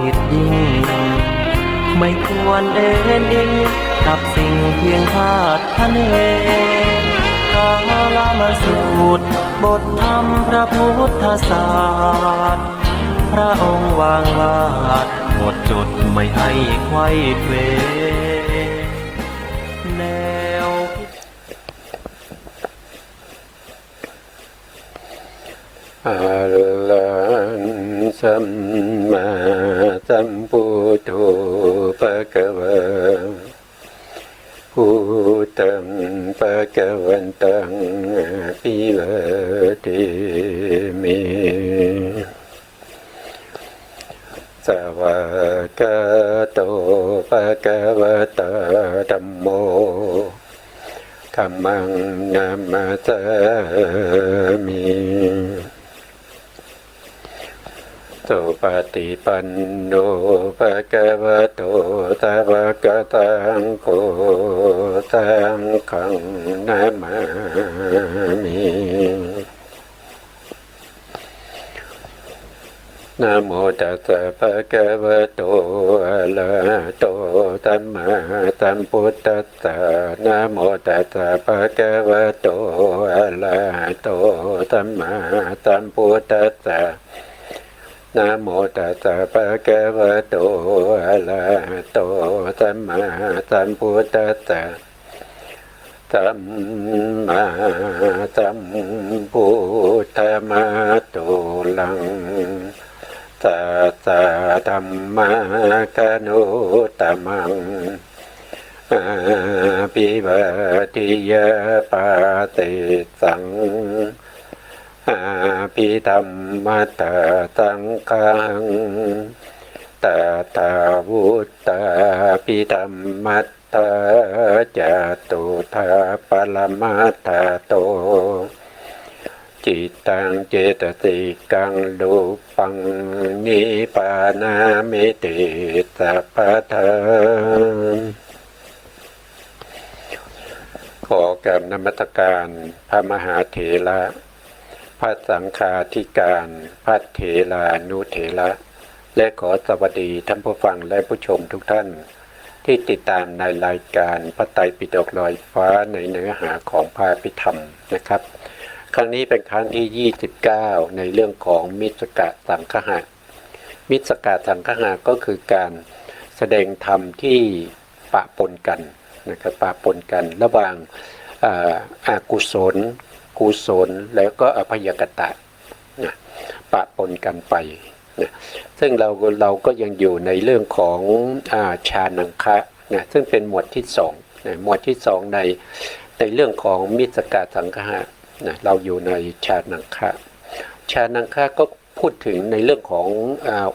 ผิดยิ่งไม่ควรเอ็นเองกับสิ่งเพียงคาดคะเนกาลมาสูตรบทธรรมพระพุทธศาสตร์พระองค์วางวาดหมดจดไม่ให้ไขว้เขวแนวอะระหังสัมมาสัมพุทโธภะคะวะพุทธังภะคะวันตังอะภิวาเทมิสวากขาโตภะคะวะโตธัมโมธัมมังนัมมาสามิสุปฏิปันโนภะคะวะโตสาวกสังโฆสังฆังนะมามินะโมตัสสะภะคะวะโตอะระหะโตสัมมาสัมพุทธัสสะนะโมตัสสะภะคะวะโตอะระหะโตสัมมาสัมพุทธัสสะนะโมตัสสะภะคะวะโตอะระหะโตสัมมาสัมพุทธัสสะสัมมาสัมพุทธมาตุลังสัสสะธัมมาคานุตตมังอาภิวาทิยาปาติสังอาภิธัมมัตตาสังฆังตถาวุตตาภิธัมมัตตาจตุถาปรมัตถโตจิตตังเจตสิกังรูปังนิพพานามิติสัพพทาขอกราบนมัสการพระมหาเถระพระสังฆาธิการพระเถรานุเถระและขอสวัสดีท่านผู้ฟังและผู้ชมทุกท่านที่ติดตามในรายการพระไตรปิฎกลอยฟ้าในเนื้อหาของพระอภิธรรมนะครับครั้งนี้เป็นครั้งที่29ในเรื่องของมิสกะสังคหะมิสกะสังคหะก็คือการแสดงธรรมที่ปะปนกันนะครับปะปนกันระหว่างอากุศลกุศลแล้วก็อภัยกตะนะปะปนกันไปนะซึ่งเราก็ยังอยู่ในเรื่องของฌานังคะนะซึ่งเป็นหมวดที่2นะหมวดที่2ในเรื่องของมิสกะสังคหะนะเราอยู่ในฌานังคะฌานังคะก็พูดถึงในเรื่องของ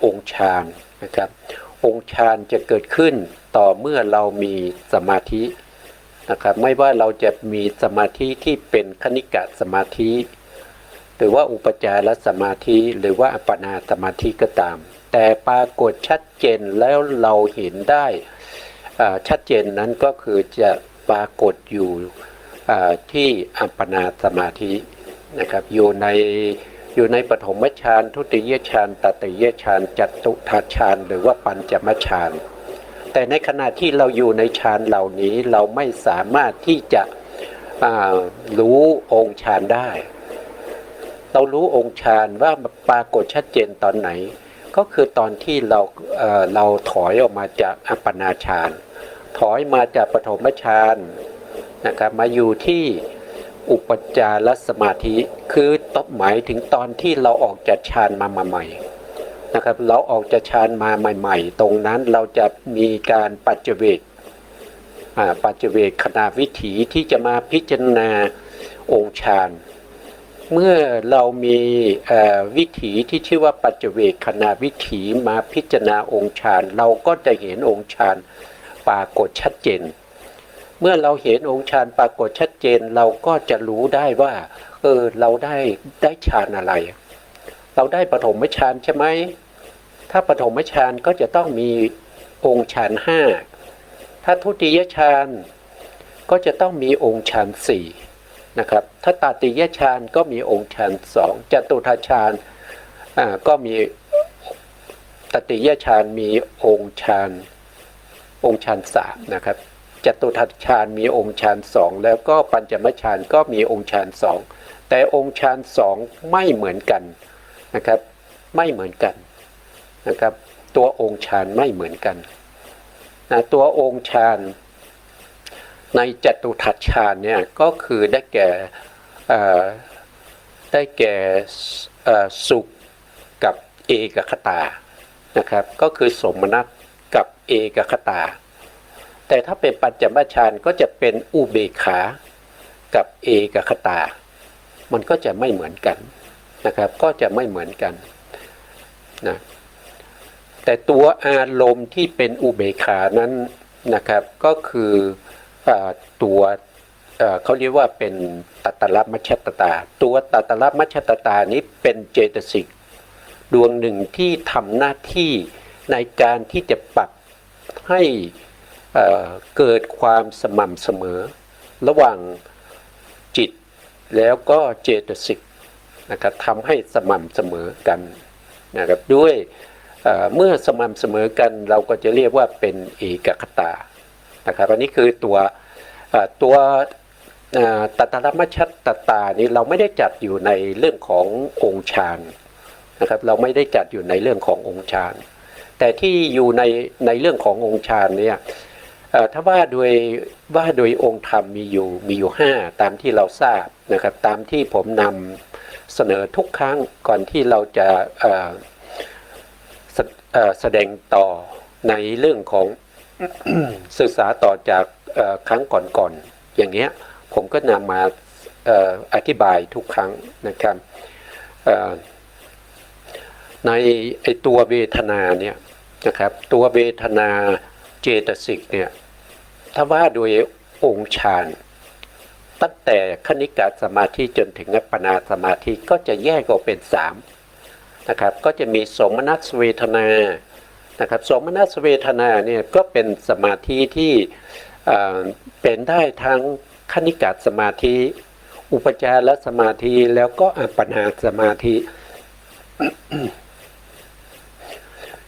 องค์ฌานนะครับองค์ฌานจะเกิดขึ้นต่อเมื่อเรามีสมาธินะครับไม่ว่าเราจะมีสมาธิที่เป็นคณิกะสมาธิหรือว่าอุปจารสมาธิหรือว่าอัปปนาสมาธิก็ตามแต่ปรากฏชัดเจนแล้วเราเห็นได้ชัดเจนนั้นก็คือจะปรากฏอยู่ที่อัปปนาสมาธินะครับอยู่ในปฐมฌานทุติยฌานตติยฌานจตุตถฌานหรือว่าปัญจมฌานแต่ในขณะที่เราอยู่ในฌานเหล่านี้เราไม่สามารถที่จะรู้องค์ฌานได้เรารู้องค์ฌานว่าปรากฏชัดเจนตอนไหนก็คือตอนที่เราถอยออกมาจากอัปปนาฌานถอยมาจากปฐมฌานนะครับมาอยู่ที่อุปจารสมาธิคือหมายถึงตอนที่เราออกจากฌานมาใหม่นะครับเราออกจากฌานมาใหม่ๆตรงนั้นเราจะมีการปัจเจเวกขณะวิถีที่จะมาพิจารณาองค์ฌานเมื่อเรามีวิถีที่ชื่อว่าปัจเจเวกขณะวิถีมาพิจารณาองค์ฌานเราก็จะเห็นองค์ฌานปรากฏชัดเจนเมื่อเราเห็นองค์ฌานปรากฏชัดเจนเราก็จะรู้ได้ว่าเราได้ฌานอะไรเราได้ปฐมฌานใช่ไหมถ้าปฐมฌานก็จะต้องมีองค์ฌาน5ถ้าทุติยฌานก็จะต้องมีองค์ฌาน4นะครับถ้าตติยฌานก็มีองค์ฌาน2จตุตถฌานก็มี ตติยฌานมีองค์ฌานสามนะครับจตุทัฏฐฌานมีองค์ฌานสองแล้วก็ปัญจมฌานก็มีองค์ฌานสองแต่องค์ฌานสองไม่เหมือนกันนะครับไม่เหมือนกันนะครับตัวองค์ฌานไม่เหมือนกันนะตัวองค์ฌานในจตุทัฏฐฌานเนี่ยก็คือได้แก่สุขกับเอกคตานะครับก็คือสมนัตกับเอกคตาแต่ถ้าเป็นปัญจมฌานก็จะเป็นอุเบกขากับเอกคตามันก็จะไม่เหมือนกันนะครับก็จะไม่เหมือนกันนะแต่ตัวอารมณ์ที่เป็นอุเบกขานั้นนะครับก็คือตัวเขาเรียกว่าเป็นตัตระมัชฌัตตาตัวตัตระมัชฌัตตานี้เป็นเจตสิกดวงหนึ่งที่ทำหน้าที่ในการที่จะปรับให้เกิดความสม่ำเสมอระหว่างจิตแล้วก็เจตสิกนะครับทำให้สม่ำเสมอกันนะครับด้วยเมื่อสม่ำเสมอกันเราก็จะเรียกว่าเป็นเอกคตานะครับอันนี้คือตัวตัตระมัชฌัตตานี้เราไม่ได้จัดอยู่ในเรื่องขององค์ฌานนะครับเราไม่ได้จัดอยู่ในเรื่องขององค์ฌานแต่ที่อยู่ในเรื่องขององค์ฌานเนี่ยถ้าว่าโดยองค์ธรรมมีอยู่5ตามที่เราทราบนะครับตามที่ผมนำเสนอทุกครั้งก่อนที่เราจะแสดงต่อในเรื่องของ ศึกษาต่อจากครั้งก่อนๆอย่างเงี้ยผมก็นำมาอธิบายทุกครั้งนะครับในตัวเวทนาเนี่ยนะครับตัวเวทนาเจตสิกเนี่ยถ้าว่าโดยองค์ฌานตั้งแต่คณิกะสมาธิจนถึงอัปปนาสมาธิก็จะแยกออกเป็น3นะครับก็จะมีโสมนัสเวทนานะครับโสมนัสเวทนาเนี่ยก็เป็นสมาธิที่เป็นได้ทั้งคณิกะสมาธิอุปจารสมาธิแล้วก็อัปปนาสมาธิ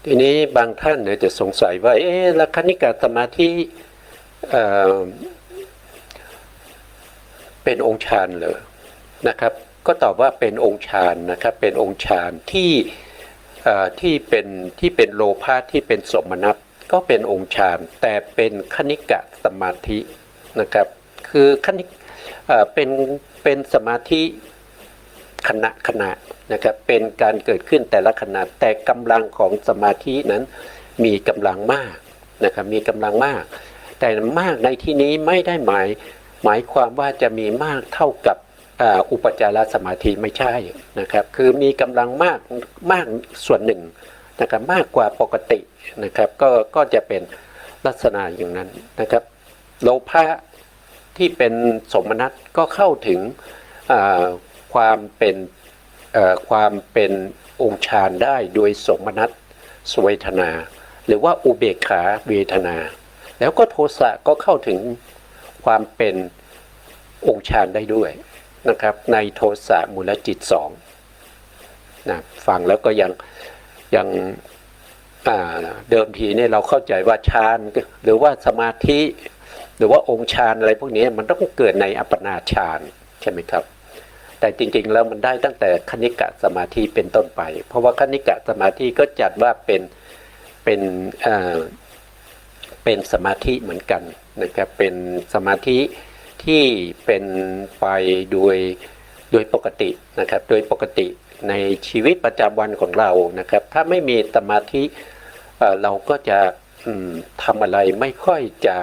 ทีนี้บางท่านเนี่ยจะสงสัยว่าแล้วคณิกะสมาธิเป็นองค์ฌานเหรอนะครับก็ตอบว่าเป็นองค์ฌานนะครับเป็นองค์ฌานที่เป็นโลภะที่เป็นสมนัสก็เป็นองค์ฌานแต่เป็นคณิกะสมาธินะครับคือเป็นสมาธิขณะนะครับเป็นการเกิดขึ้นแต่ละขณะแต่กำลังของสมาธินั้นมีกำลังมากนะครับมีกำลังมากแต่มากในที่นี้ไม่ได้หมายความว่าจะมีมากเท่ากับอุปจารสมาธิไม่ใช่นะครับคือมีกำลังมากส่วนหนึ่งนะครับมากกว่าปกตินะครับก็จะเป็นลักษณะอย่างนั้นนะครับโลภะที่เป็นสมนัสก็เข้าถึงความเป็นองค์ฌานได้โดยสมนัสเวทนาหรือว่าอุเบกขาเวทนาแล้วก็โทสะก็เข้าถึงความเป็นองค์ฌานได้ด้วยนะครับในโทสะมูลจิต2นะฟังแล้วก็ยังเดิมทีเนี่ยเราเข้าใจว่าฌานหรือว่าสมาธิหรือว่าองค์ฌานอะไรพวกนี้มันต้องเกิดในอัปปนาฌานใช่ไหมครับแต่จริงๆแล้วมันได้ตั้งแต่คณิกะสมาธิเป็นต้นไปเพราะว่าคณิกะสมาธิก็จัดว่าเป็นสมาธิเหมือนกันนะครับเป็นสมาธิที่เป็นไปโดยปกตินะครับโดยปกติในชีวิตประจำวันของเรานะครับถ้าไม่มีสมาธิเราก็จะทำอะไรไม่ค่อยจะ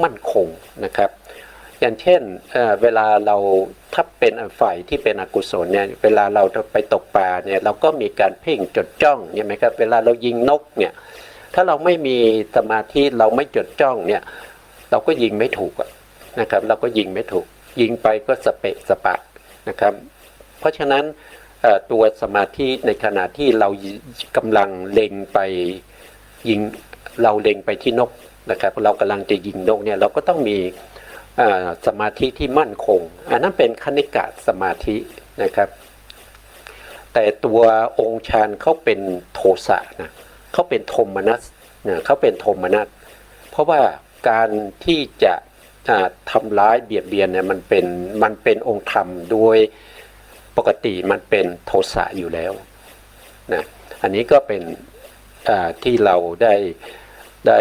มั่นคงนะครับอย่างเช่นเวลาเราถ้าเป็นฝ่ายที่เป็นอกุศลเนี่ยเวลาเราไปตกปลาเนี่ยเราก็มีการเพ่งจดจ้องใช่ไหมครับเวลาเรายิงนกเนี่ยถ้าเราไม่มีสมาธิเราไม่จดจ้องเนี่ยเราก็ยิงไม่ถูกนะครับเราก็ยิงไม่ถูกยิงไปก็สเปะสปะนะครับเพราะฉะนั้นตัวสมาธิในขณะที่เรากำลังเล็งไปยิงเราเล็งไปที่นกนะครับเรากำลังจะยิงนกเนี่ยเราก็ต้องมีสมาธิที่มั่นคงอันนั้นเป็นคณิกะสมาธินะครับ แต่ตัวองค์ฌานเขาเป็นโทสะนะเขาเป็นโทมนัสนะเขาเป็นโทมนัสเพราะว่าการที่จะทำร้ายเบียดเบียนเนี่ยมันเป็นองค์ธรรมโดยปกติมันเป็นโทสะอยู่แล้วนะอันนี้ก็เป็นที่เราได้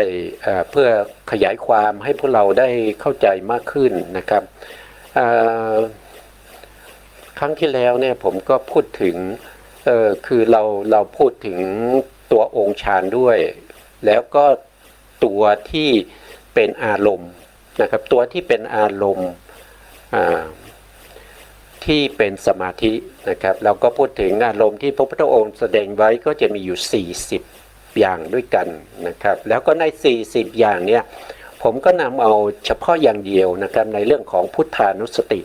เพื่อขยายความให้พวกเราได้เข้าใจมากขึ้นนะครับครั้งที่แล้วเนี่ยผมก็พูดถึงคือเราพูดถึงตัวองค์ฌานด้วยแล้วก็ตัวที่เป็นอารมณ์นะครับตัวที่เป็นอารมณ์ที่เป็นสมาธินะครับเราก็พูดถึงอารมณ์ที่พระพุทธองค์แสดงไว้ก็จะมีอยู่40อย่างด้วยกันนะครับแล้วก็ใน40อย่างเนี่ยผมก็นำเอาเฉพาะอย่างเดียวนะครับในเรื่องของพุทธานุสติ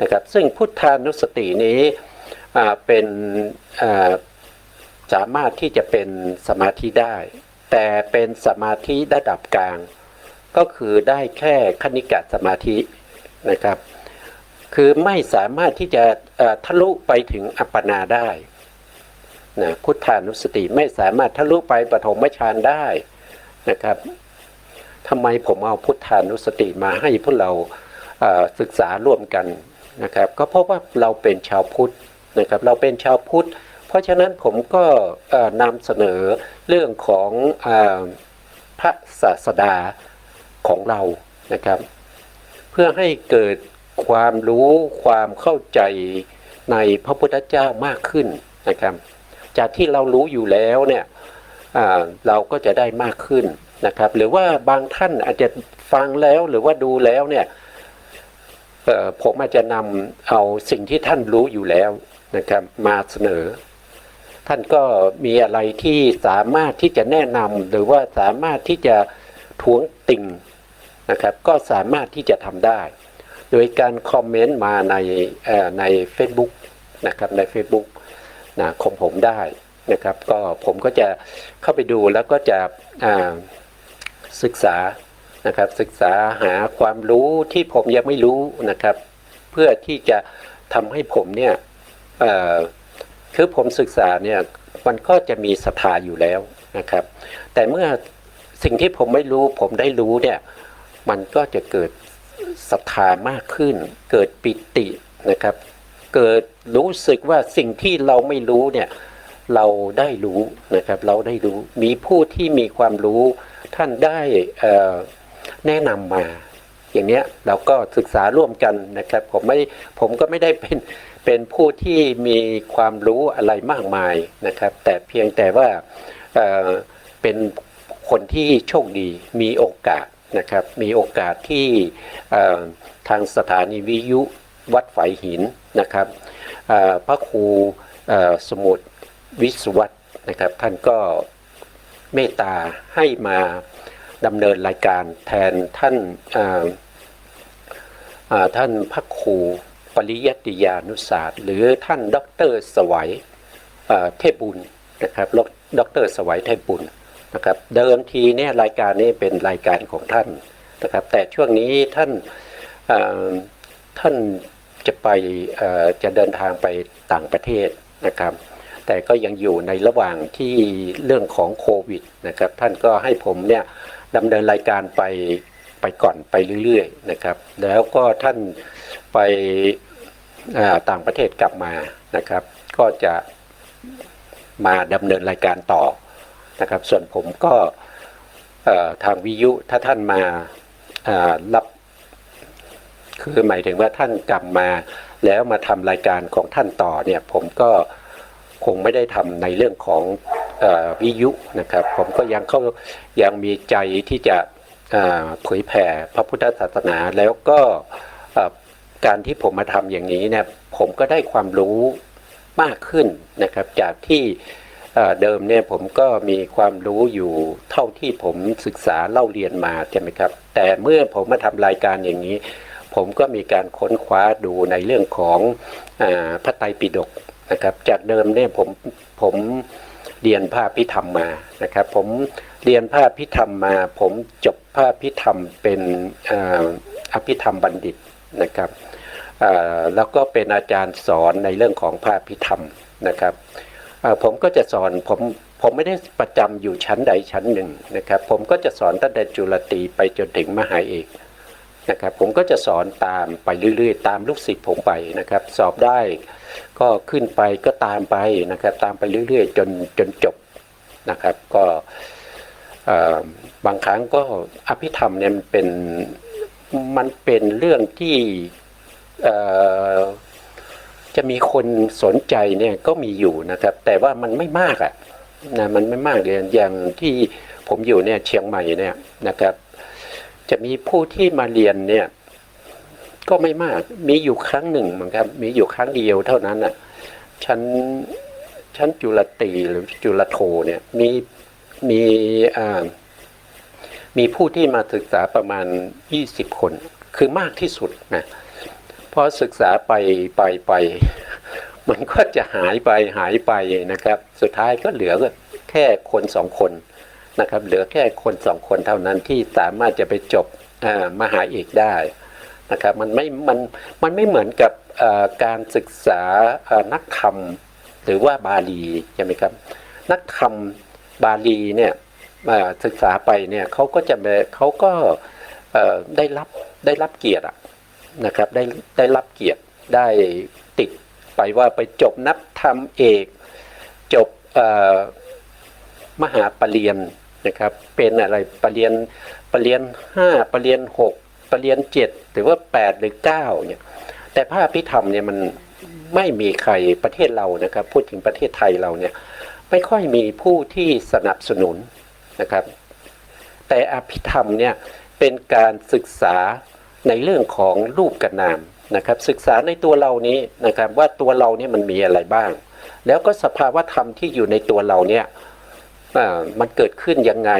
นะครับซึ่งพุทธานุสตินี้เป็นสามารถที่จะเป็นสมาธิได้แต่เป็นสมาธิระดับกลางก็คือได้แค่คณิกะสมาธินะครับคือไม่สามารถที่จะทะลุไปถึงอัปปนาได้นะพุทธานุสติไม่สามารถทะลุไปปฐมฌานได้นะครับทำไมผมเอาพุทธานุสติมาให้พวกเราศึกษาร่วมกันนะครับก็เพราะว่าเราเป็นชาวพุทธนะครับเราเป็นชาวพุทธเพราะฉะนั้นผมก็นำเสนอเรื่องของพระศาสดาของเรานะครับเพื่อให้เกิดความรู้ความเข้าใจในพระพุทธเจ้ามากขึ้นนะครับจากที่เรารู้อยู่แล้วเนี่ยเราก็จะได้มากขึ้นนะครับหรือว่าบางท่านอาจจะฟังแล้วหรือว่าดูแล้วเนี่ยผมอาจจะนำเอาสิ่งที่ท่านรู้อยู่แล้วนะครับมาเสนอท่านก็มีอะไรที่สามารถที่จะแนะนำหรือว่าสามารถที่จะท้วงติงนะครับก็สามารถที่จะทำได้โดยการคอมเมนต์มาใน Facebook นะครับใน Facebook นะของผมได้นะครับก็ผมก็จะเข้าไปดูแล้วก็จะศึกษานะครับศึกษาหาความรู้ที่ผมยังไม่รู้นะครับเพื่อที่จะทำให้ผมเนี่ยคือผมศึกษาเนี่ยมันก็จะมีศรัทธาอยู่แล้วนะครับแต่เมื่อสิ่งที่ผมไม่รู้ผมได้รู้เนี่ยมันก็จะเกิดศรัทธามากขึ้นเกิดปิตินะครับเกิดรู้สึกว่าสิ่งที่เราไม่รู้เนี่ยเราได้รู้นะครับเราได้รู้มีผู้ที่มีความรู้ท่านได้แนะนำมาอย่างเนี้ยเราก็ศึกษาร่วมกันนะครับผมก็ไม่ได้เป็นผู้ที่มีความรู้อะไรมากมายนะครับแต่เพียงแต่ว่าเป็นคนที่โชคดีมีโอกาสนะครับมีโอกาสที่ทางสถานีวิทยุวัดฝายหินนะครับพระครูสมุทรวิศวัตรนะครับท่านก็เมตตาให้มาดำเนินรายการแทนท่านพระครูปริยัติยานุศาสตร์หรือท่านดร.สวัยเทพบุญนะครับดร.สวัยเทพบุญนะครับเดิมทีเนี่ยรายการนี้เป็นรายการของท่านนะครับแต่ช่วงนี้ท่านจะเดินทางไปต่างประเทศนะครับแต่ก็ยังอยู่ในระหว่างที่เรื่องของโควิดนะครับท่านก็ให้ผมเนี่ยดำเนินรายการไปก่อนไปเรื่อยๆนะครับแล้วก็ท่านไปต่างประเทศกลับมานะครับก็จะมาดำเนินรายการต่อนะครับส่วนผมก็ทางวิทยุถ้าท่านมารับคือหมายถึงว่าท่านกลับมาแล้วมาทำรายการของท่านต่อเนี่ยผมก็คงไม่ได้ทำในเรื่องของวิทยุนะครับผมก็ยังมีใจที่จะเผยแผ่พระพุทธศาสนาแล้วก็การที่ผมมาทำอย่างนี้เนี่ยผมก็ได้ความรู้มากขึ้นนะครับจากที่เดิมเนี่ยผมก็มีความรู้อยู่เท่าที่ผมศึกษาเล่าเรียนมาใช่ไหมครับแต่เมื่อผมมาทำรายการอย่างนี้ผมก็มีการค้นคว้าดูในเรื่องของพระไตรปิฎกนะครับจากเดิมเนี่ยผมเรียนภาคพิธรรมมานะครับผมเรียนภาคพิธรรมมาผมจบภาคพิธรรมเป็นอภิธรรมบัณฑิตนะครับแล้วก็เป็นอาจารย์สอนในเรื่องของภาคพิธรรม นะครับผมก็จะสอนผมไม่ได้ประจำอยู่ชั้นใดชั้นหนึ่งนะครับผมก็จะสอนตั้งแต่จุลตรีไปจนถึงมหาเอกนะครับผมก็จะสอนตามไปเรื่อยๆตามลูกศิษย์ผมไปนะครับสอบได้ก็ขึ้นไปก็ตามไปนะครับตามไปเรื่อยๆจนจบนะครับก็บางครั้งก็อภิธรรมเนี่ยมันเป็นเรื่องที่จะมีคนสนใจเนี่ยก็มีอยู่นะครับแต่ว่ามันไม่มากนะมันไม่มากเลยอย่างที่ผมอยู่เนี่ยเชียงใหม่เนี่ยนะครับจะมีผู้ที่มาเรียนเนี่ยก็ไม่มากมีอยู่ครั้งหนึ่งมั้งครับมีอยู่ครั้งเดียวเท่านั้นอ่ะชั้นจุลตรีหรือจุลโทเนี่ยมีผู้ที่มาศึกษาประมาณ20คนคือมากที่สุดนะพอศึกษาไปมันก็จะหายไปนะครับสุดท้ายก็เหลือแค่คน2คนนะครับเหลือแค่คน2คนเท่านั้นที่สามารถจะไปจบมหาเอกได้นะครับมันไม่เหมือนกับการศึกษานักธรรมหรือว่าบาลีใช่ไหมครับนักธรรมบาลีเนี่ยศึกษาไปเนี่ยเขาก็ได้รับเกียรตินะครับได้รับเกียรติได้ติดไปว่าไปจบนักธรรมเอกจบมหาปรริญญานะครับเป็นอะไรปรริญญา5ปรริญญา6ปรริญญา7หรือว่า8หรือ9เนี่ยแต่พระอภิธรรมเนี่ยมันไม่มีใครประเทศเรานะครับพูดถึงประเทศไทยเราเนี่ยไม่ค่อยมีผู้ที่สนับสนุนนะครับแต่อภิธรรมเนี่ยเป็นการศึกษาในเรื่องของรูปกับนามนะครับศึกษาในตัวเรานี้นะครับว่าตัวเราเนี่ยมันมีอะไรบ้างแล้วก็สภาวะธรรมที่อยู่ในตัวเราเนี่ยมันเกิดขึ้นยังไง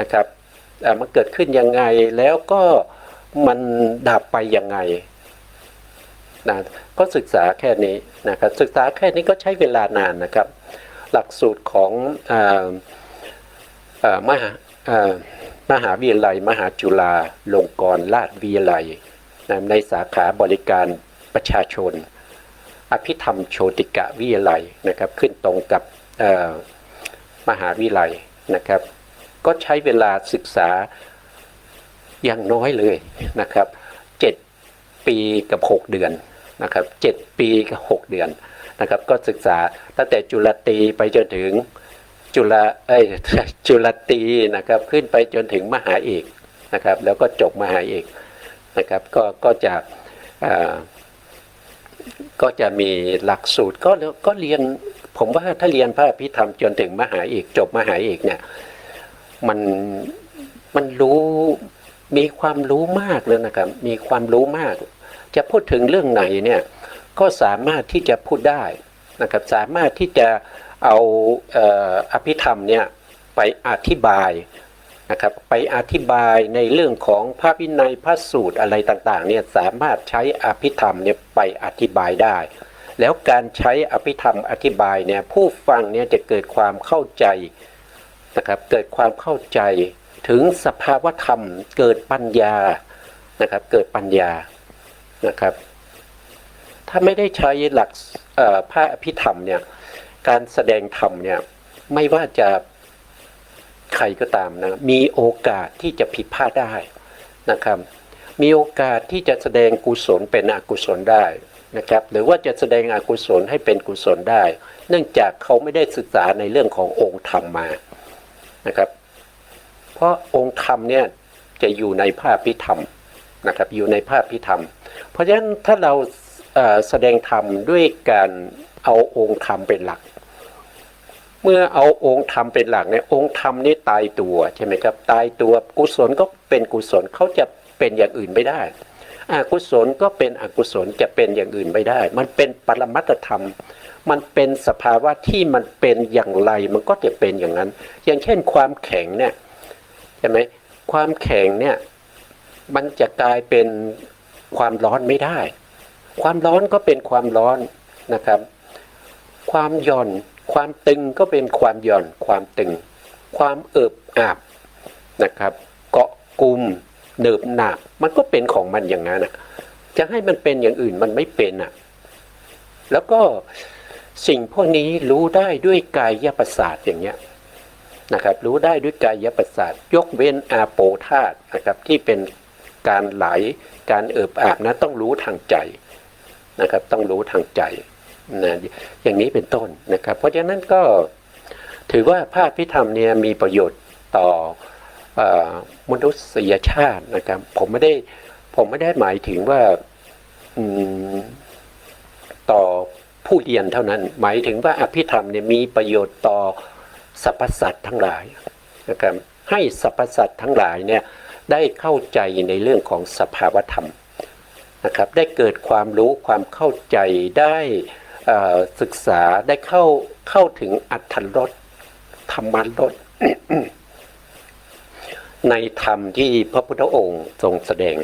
นะครับมันเกิดขึ้นยังไงแล้วก็มันดับไปยังไงนะก็ศึกษาแค่นี้นะครับศึกษาแค่นี้ก็ใช้เวลานานนะครับหลักสูตรของมหาวิทยาลัยมหาจุฬาลงกรณราชวิทยาลัยในสาขาบริการประชาชนอภิธรรมโชติกะวิทยาลัยนะครับขึ้นตรงกับมหาวิทยาลัยนะครับก็ใช้เวลาศึกษาอย่างน้อยเลยนะครับ7 ปีกับ6เดือนนะครับ7 ปีกับ6เดือนนะครับก็ศึกษาตั้งแต่จุลตรีไปจนถึงจุลตรีนะครับขึ้นไปจนถึงมหาเอกนะครับแล้วก็จบมหาเอกนะครับก็จะมีหลักสูตรก็เรียนผมว่าถ้าเรียนพระอภิธรรมจนถึงมหาเอกจบมหาเอกเนี่ยมันรู้มีความรู้มากเลยนะครับมีความรู้มากจะพูดถึงเรื่องไหนเนี่ยก็สามารถที่จะพูดได้นะครับสามารถที่จะเอาอภิธรรมเนี่ยไปอธิบายนะครับไปอธิบายในเรื่องของพระวินัยพระสูตรอะไรต่างๆเนี่ยสามารถใช้อภิธรรมเนี่ยไปอธิบายได้แล้วการใช้อภิธรรมอธิบายเนี่ยผู้ฟังเนี่ยจะเกิดความเข้าใจนะครับเกิดความเข้าใจถึงสภาวธรรมเกิดปัญญานะครับเกิดปัญญานะครับถ้าไม่ได้ใช้หลักพระอภิธรรมเนี่ยการแสดงธรรมเนี่ยไม่ว่าจะใครก็ตามนะมีโอกาสที่จะผิดพลาดได้นะครับมีโอกาสที่จะแสดงกุศลเป็นอกุศลได้นะครับหรือว่าจะแสดงอกุศลให้เป็นกุศลได้เนื่องจากเขาไม่ได้ศึกษาในเรื่องขององค์ธรรมมานะครับเพราะองค์ธรรมเนี่ยจะอยู่ในพระอภิธรรมนะครับอยู่ในพระอภิธรรมเพราะฉะนั้นถ้าเราแสดงธรรมด้วยการเอาองค์ธรรมเป็นหลักเมื่อเอาองค์ธรรมเป็นหลักเนี่ยองค์ธรรมนี่ตายตัวใช่ไหมครับตายตัวกุศลก็เป็นกุศลเขาจะเป็นอย่างอื่นไม่ได้อกุศลก็เป็นอกุศลจะเป็นอย่างอื่นไม่ได้มันเป็นปรมัตถธรรมมันเป็นสภาวะที่มันเป็นอย่างไรมันก็จะเป็นอย่างนั้นอย่างเช่นความแข็งเนี่ยใช่ไหมความแข็งเนี่ยมันจะกลายเป็นความร้อนไม่ได้ความร้อนก็เป็นความร้อนนะครับความหย่อนความตึงก็เป็นความหย่อนความตึงความเอิบอาบนะครับเกาะกุมเนิบหนาบมันก็เป็นของมันอย่างนั้นจะให้มันเป็นอย่างอื่นมันไม่เป็นแล้วก็ สิ่งพวกนี้รู้ได้ด้วยกายประสาทอย่างเงี้ยนะครับรู้ได้ด้วยกายประสาทยกเว้นอาโปธาตุนะครับที่เป็นการไหลการเอิบอาบนะต้องรู้ทางใจนะครับต้องรู้ทางใจนะอย่างนี้เป็นต้นนะครับเพราะฉะนั้นก็ถือว่าพระพิธรรมเนี่ยมีประโยชน์ต่อมนุษยชาตินะครับผมไม่ได้หมายถึงว่าต่อผู้เรียนเท่านั้นหมายถึงว่าอภิธรรมเนี่ยมีประโยชน์ต่อสรรพสัตว์ทั้งหลายนะครับให้สรรพสัตว์ทั้งหลายเนี่ยได้เข้าใจในเรื่องของสภาวธรรมนะครับได้เกิดความรู้ความเข้าใจได้ศึกษาได้เข้าถึงอรรถรสธรรมรส ในธรรมที่พระพุทธองค์ทรงแสดง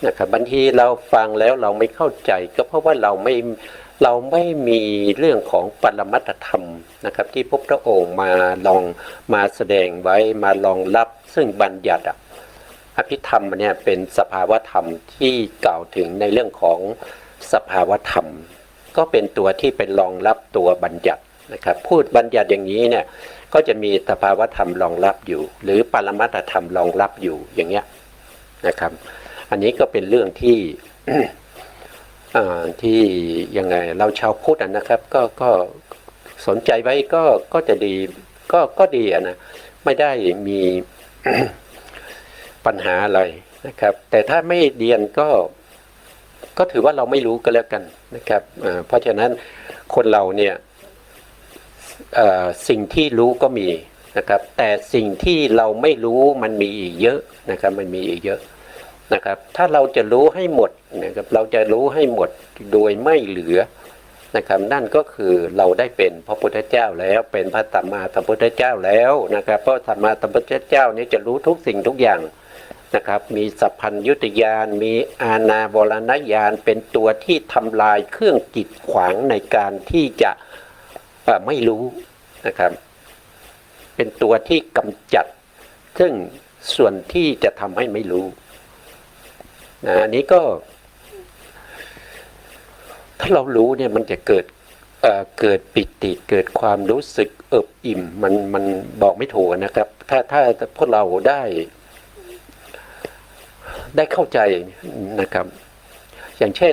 นะครับบางทีเราฟังแล้วเราไม่เข้าใจก็เพราะว่าเราไม่มีเรื่องของปรมัตถธรรมนะครับที่พระพุทธองค์มาแสดงไว้มารองรับซึ่งบัญญัติอภิธรรมเนี่ยเป็นสภาวธรรมที่กล่าวถึงในเรื่องของสภาวธรรมก็เป็นตัวที่เป็นรองรับตัวบัญญัตินะครับพูดบัญญัติอย่างนี้เนี่ยก็จะมีสภาวธรรมรองรับอยู่หรือปรมัตถธรรมรองรับอยู่อย่างเงี้ยนะครับอันนี้ก็เป็นเรื่องที่ ที่ยังไงเราชาวพุทธนะครับก็สนใจไว้ก็จะดีก็ดีนะไม่ได้มี ปัญหาอะไรนะครับแต่ถ้าไม่เรียนก็ถือว่าเราไม่รู้ก็แล้วกันนะครับเพราะฉะนั้นคนเราเนี่ยสิ่งที่รู้ก็มีนะครับแต่สิ่งที่เราไม่รู้มันมีอีกเยอะนะครับมันมีอีกเยอะนะครับถ้าเราจะรู้ให้หมดนะครับเราจะรู้ให้หมดโดยไม่เหลือนะครับนั่นก็คือเราได้เป็นพระพุทธเจ้าแล้วเป็นพระสัมมาสัมพุทธเจ้าแล้วนะครับเพราะสัมมาสัมพุทธเจ้านี้จะรู้ทุกสิ่งทุกอย่างนะครับมีสัพพัญญุตญาณมีอาณาบรณญาณเป็นตัวที่ทำลายเครื่องกีดขวางในการที่จะไม่รู้นะครับเป็นตัวที่กำจัดซึ่งส่วนที่จะทำให้ไม่รู้อันนี้ก็ถ้าเรารู้เนี่ยมันจะเกิดปิติเกิดความรู้สึกเอิบอิ่มมันบอกไม่ถูกนะครับถ้าพวกเราได้เข้าใจนะครับอย่างเช่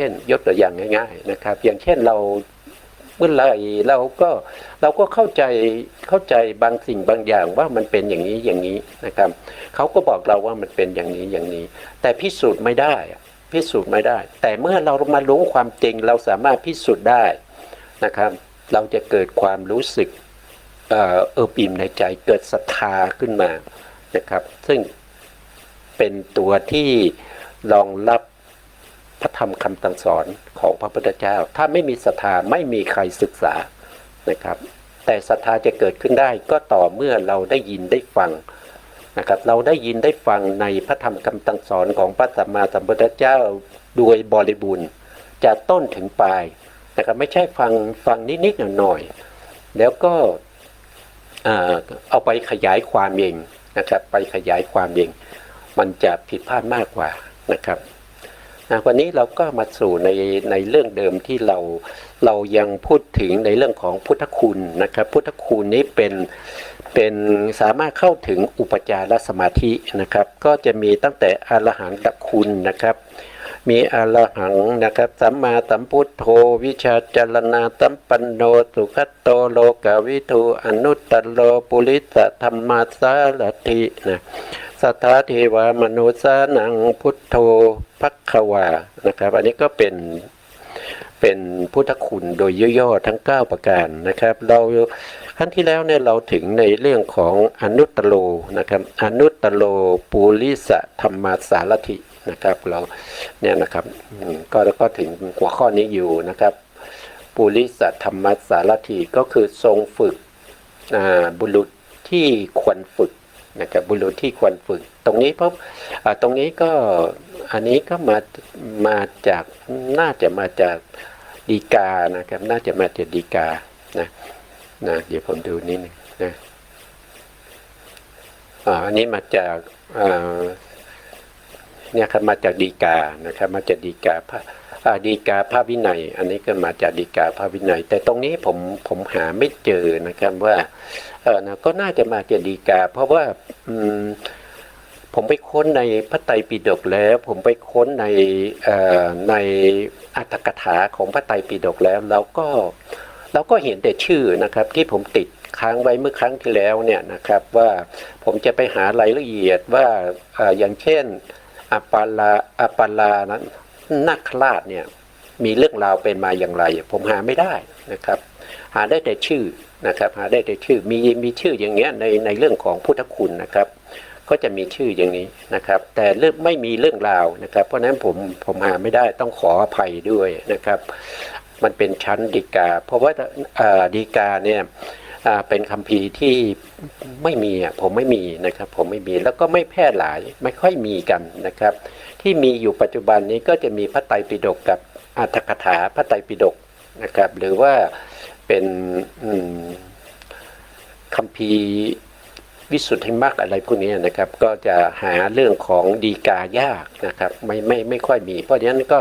นยกตัวอย่างง่ายๆนะครับอย่างเช่นเราเมื่อไรเราก็เข้าใจบางสิ่งบางอย่างว่ามันเป็นอย่างนี้นะครับเขาก็บอกเราว่ามันเป็นอย่างนี้แต่พิสูจน์ไม่ได้แต่เมื่อเรามารู้ความจริงเราสามารถพิสูจน์ได้นะครับเราจะเกิดความรู้สึกเอิบอิ่มในใจเกิดศรัทธาขึ้นมานะครับซึ่งเป็นตัวที่รองรับพระธรรมคำสั่งสอนของพระพุทธเจ้าถ้าไม่มีศรัทธาไม่มีใครศึกษานะครับแต่ศรัทธาจะเกิดขึ้นได้ก็ต่อเมื่อเราได้ยินได้ฟังนะครับเราได้ยินได้ฟังในพระธรรมคำสั่งสอนของพระสัมมาสัมพุทธเจ้าโดยบริบูรณ์จากต้นถึงปลายนะครับไม่ใช่ฟังนิดๆหน่อยๆแล้วก็เอาไปขยายความเองนะครับไปขยายความเองมันจะผิดพลาดมากกว่านะครับวันนี้เราก็มาสู่ในเรื่องเดิมที่เรายังพูดถึงในเรื่องของพุทธคุณนะครับพุทธคุณนี้เป็นสามารถเข้าถึงอุปจารสมาธินะครับก็จะมีตั้งแต่อรหันตคุณนะครับมีอรหังนะครับสัมมาสัมพุทโธวิชาจารณาสัมปันโนสุขโตโลกวิทูอนุตตโลปุริสธรรมาสารถินะสัทธาเทวามนุสานังพุทโธภัคควานะครับอันนี้ก็เป็นพุทธคุณโดยย่อๆทั้ง9ประการนะครับเราขั้นที่แล้วเนี่ยเราถึงในเรื่องของอนุตตโลนะครับอนุตตโลปุริสธรรมาสารถินะครับเราเนี่ยนะครับก็ถึงหัวข้อนี้อยู่นะครับปุริสธรรมาสารถิก็คือทรงฝึกบุรุษที่ควรฝึกนะครับบุรุษที่ควรฝึกตรงนี้เพราะตรงนี้ก็อันนี้ก็มาจากน่าจะมาจากฎีกานะครับน่าจะมาจากฎีกานะเดี๋ยวผมดูนิดนึงนะอันนี้มาจาก เนี่ยครับมาจากฎีกานะครับมาจากฎีกาพระฎีกาพระวินัยอันนี้ก็มาจากฎีกาพระวินัยแต่ตรงนี้ผมหาไม่เจอนะครับว่าก็น่าจะมาจากฎีกาเพราะว่าผมไปค้นในพระไตรปิฎกแล้วผมไปค้นในอรรถกถาของพระไตรปิฎกแล้วเราก็เห็นแต่ชื่อนะครับที่ผมติดค้างไว้เมื่อครั้งที่แล้วเนี่ยนะครับว่าผมจะไปหารายละเอียดว่าอย่างเช่นอปาลานั้นนาคราชเนี่ยมีเรื่องราวเป็นมาอย่างไรผมหาไม่ได้นะครับหาได้แต่ชื่อนะครับหาได้แต่ชื่อมีชื่ออย่างเงี้ยในเรื่องของพุทธคุณนะครับก็จะมีชื่ออย่างนี้นะครับแต่เรื่องไม่มีเรื่องราวนะครับเพราะฉะนั้นผมหาไม่ได้ต้องขออภัยด้วยนะครับมันเป็นชั้นฎีกาเพราะว่าฎีกาเนี่ยเป็นคัมภีร์ที่ไม่มีผมไม่มีนะครับผมไม่มีแล้วก็ไม่แพร่หลายไม่ค่อยมีกันนะครับที่มีอยู่ปัจจุบันนี้ก็จะมีพระไตรปิฎกกับอรรถกถาพระไตรปิฎกนะครับหรือว่าเป็นคัมภีร์วิสุทธิมรรคอะไรพวกนี้นะครับก็จะหาเรื่องของฎีกายากนะครับไม่ค่อยมีเพราะฉะนั้นก็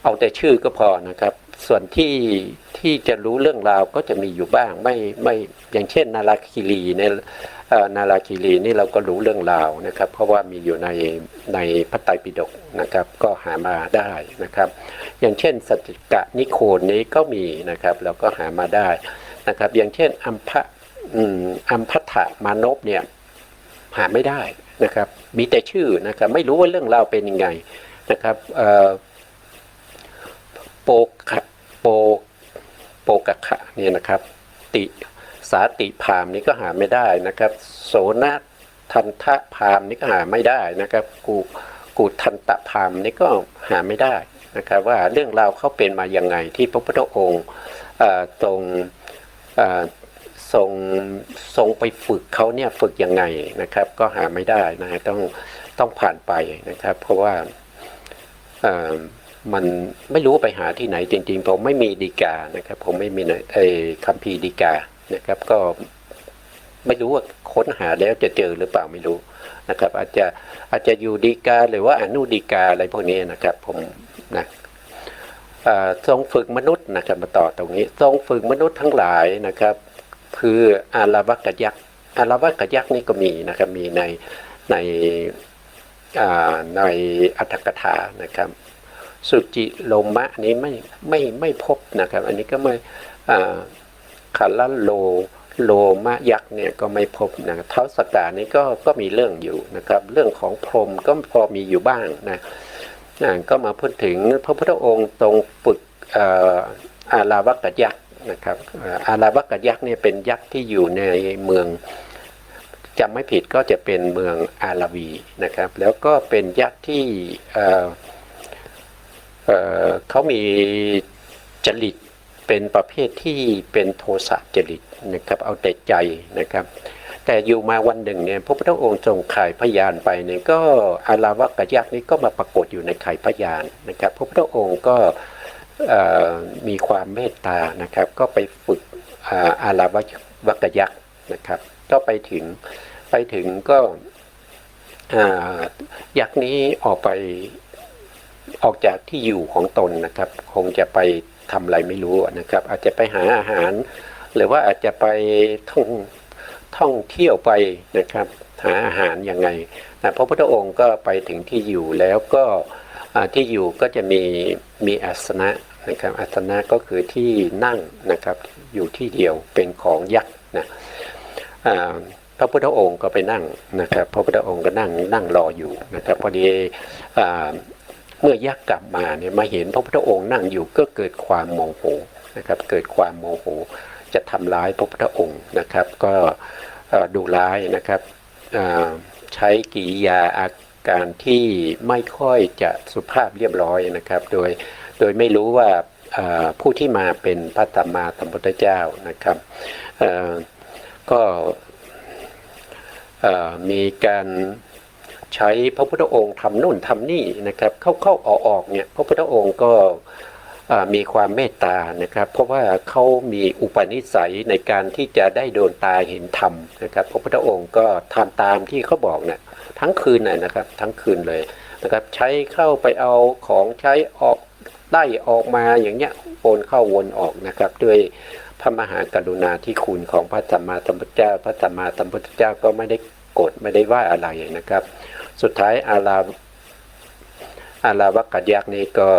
เอาแต่ชื่อก็พอนะครับส่วนที่จะรู้เรื่องราวก็จะมีอยู่บ้างไม่อย่างเช่นนาราคีรีนาราคีรีนี่เราก็รู้เรื่องราวนะครับเพราะว่ามีอยู่ในพระไตรปิฎกนะครับก็หามาได้นะครับอย่างเช่นสัจจกนิโคลนี้ก็มีนะครับเราก็หามาได้นะครับอย่างเช่นอัมพัทธมานพเนี่ยหาไม่ได้นะครับมีแต่ชื่อนะครับไม่รู้ว่าเรื่องราวเป็นยังไงนะครับโปกะขะเนี่ยนะครับสาติพามนี่ก็หาไม่ได้นะครับโสนทันทะพามนี่ก็หาไม่ได้นะครับกูทันตะพามนี่ก็หาไม่ได้นะครับว่าเรื่องราวเขาเป็นมายังไงที่พระพุทธองค์ทรงไปฝึกเขาเนี่ยฝึกยังไงนะครับก็หาไม่ได้นะต้องผ่านไปนะครับเพราะว่ามันไม่รู้ไปหาที่ไหนจริงๆผมไม่มีฎีกานะครับผมไม่มีคัมภีร์ฎีกานะครับก็ไม่รู้ว่าค้นหาแล้วจะเจอหรือเปล่าไม่รู้นะครับอาจจะอยู่ฎีกาหรือว่าอนุฎีกาอะไรพวกนี้นะครับผมนะทรงฝึกมนุษย์นะครับมาต่อตรงนี้ทรงฝึกมนุษย์ทั้งหลายนะครับคืออารวกยักษ์อารวกยักษ์นี่ก็มีนะครับมีในอรรถกถานะครับสุจิโลมะนี้ไม่พบนะครับอันนี้ก็ไม่ขันละโลมะยักษ์เนี่ยก็ไม่พบนะเท้าสกานี้ก็มีเรื่องอยู่นะครับเรื่องของพรหมก็พอมีอยู่บ้างนะก็มาพูดถึงพระพุทธองค์ทรงฝึกอารวกยักษ์นะครับอารวกยักษ์เนี่ยเป็นยักษ์ที่อยู่ในเมืองจำไม่ผิดก็จะเป็นเมืองอาราวีนะครับแล้วก็เป็นยักษ์ที่เขามีจริตเป็นประเภทที่เป็นโทสะจริตนะครับเอาแต่ใจนะครับแต่อยู่มาวันหนึ่งเนี่ยพระพุทธองค์ทรงไข่พยานไปเนี่ยก็อารวกยักษ์นี้ก็มาปรากฏอยู่ในไข่พยานนะครับพระพุทธองค์ก็มีความเมตตานะครับก็ไปฝึกอารวกยักษ์นะครับก็ไปถึงก็ยักษ์นี้ออกจากที่อยู่ของตนนะครับคงจะไปทำอะไรไม่รู้นะครับอาจจะไปหาอาหารหรือว่าอาจจะไปท่องเที่ยวไปนะครับหาอาหารยังไงนะพระพุทธองค์ก็ไปถึงที่อยู่แล้วก็ที่อยู่ก็จะมีอาสนะนะครับอาสนะก็คือที่นั่งนะครับอยู่ที่เดียวเป็นของยักษ์นะพระพุทธองค์ก็ไปนั่งนะครับพระพุทธองค์ก็นั่งรออยู่นะครับพอดีเมื่อยักษ์กลับมาเนี่ยมาเห็นพระพุทธองค์นั่งอยู่ก็เกิดความโมโหนะครับเกิดความโมโหจะทำร้ายพระพุทธองค์นะครับก็ดุร้ายนะครับใช้กิริยาอาการที่ไม่ค่อยจะสุภาพเรียบร้อยนะครับโดยไม่รู้ว่าผู้ที่มาเป็นพระสัมมาสัมพุทธเจ้านะครับก็มีการใช้พระพุทธองค์ทำนู่นทำนี่นะครับเข้าออกเนี่ยพระพุทธองค์ก็มีความเมตตานะครับเพราะว่าเขามีอุปนิสัยในการที่จะได้โดนตาเห็นธรรมนะครับพระพุทธองค์ก็ทำตามที่เขาบอกเนี่ยทั้งคืนนะครับทั้งคืนเลย นะครับใช้เข้าไปเอาของใช้ออกได้ออกมาอย่างเงี้ยโอนเข้าวนออกนะครับด้วยพระมหากรุณาธิคุณของพระสัมมาสัมพุทธเจ้าพระสัมมาสัมพุทธเจ้าก็ไม่ได้โกรธไม่ได้ว่าอะไรนะครับสุดท้ายอาลาวกัจยักษ์นี้ก็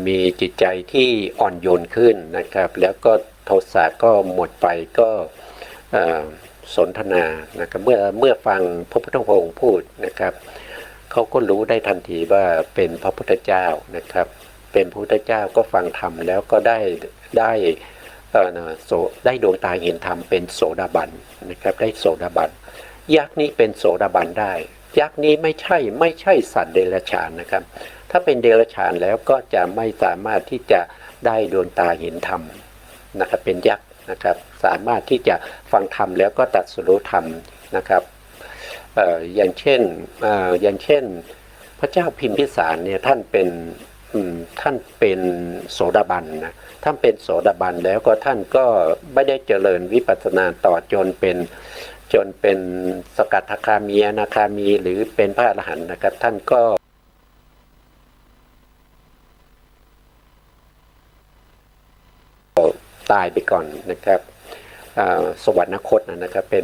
มีจิตใจที่อ่อนโยนขึ้นนะครับแล้วก็โทสะก็หมดไปก็สนทนานะครับเมื่อฟังพระพุทธองค์พูดนะครับเขาก็รู้ได้ทันทีว่าเป็นพระพุทธเจ้านะครับเป็นพระพุทธเจ้าก็ฟังธรรมแล้วก็ได้ดวงตาเห็นธรรมเป็นโสดาบันนะครับได้โสดาบันยักษ์นี้เป็นโสดาบันได้ยักษ์นี้ไม่ใช่สัตว์เดรัจฉานนะครับถ้าเป็นเดรัจฉานแล้วก็จะไม่สามารถที่จะได้ดวงตาเห็นธรรมนะครับเป็นยักษ์นะครับสามารถที่จะฟังธรรมแล้วก็ตรัสรู้ธรรมนะครับอย่างเช่นพระเจ้าพิมพิสารเนี่ยท่านเป็นโสดาบันนะท่านเป็นโสดาบันแล้วก็ท่านก็ไม่ได้เจริญวิปัสสนาต่อจนเป็นสกัทคามีอนาคามีหรือเป็นพระอรหันต์นะครับท่านก็ตายไปก่อนนะครับสวรรคตนะครับเป็น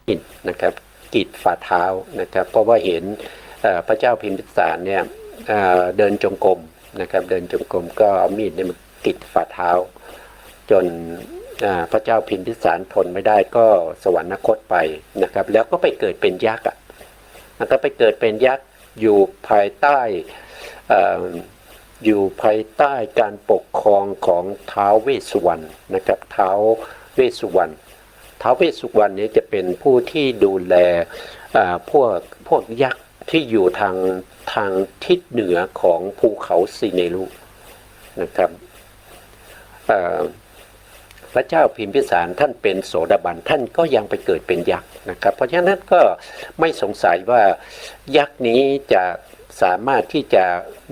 กิจนะครับกิจฝ่าเท้านะครับเพราะว่าเห็นพระเจ้าพิมพิสารเนี่ยเดินจงกรมนะครับเดินจงกรมก็เอามีดเนี่ยมากิจฝ่าเท้าจนพระเจ้าพิมพิสารทนไม่ได้ก็สวรรคตไปนะครับแล้วก็ไปเกิดเป็นยักษ์นะครับไปเกิดเป็นยักษ์อยู่ภายใต้การปกครองของท้าวเวสสุวรรณนะครับท้าวเวสสุวรรณนี้จะเป็นผู้ที่ดูแลพวกยักษ์ที่อยู่ทางทิศเหนือของภูเขาสีเนรุนะครับพระเจ้าพิมพิสารท่านเป็นโสดาบันท่านก็ยังไปเกิดเป็นยักษ์นะครับเพราะฉะนั้นก็ไม่สงสัยว่ายักษ์นี้จะสามารถที่จะ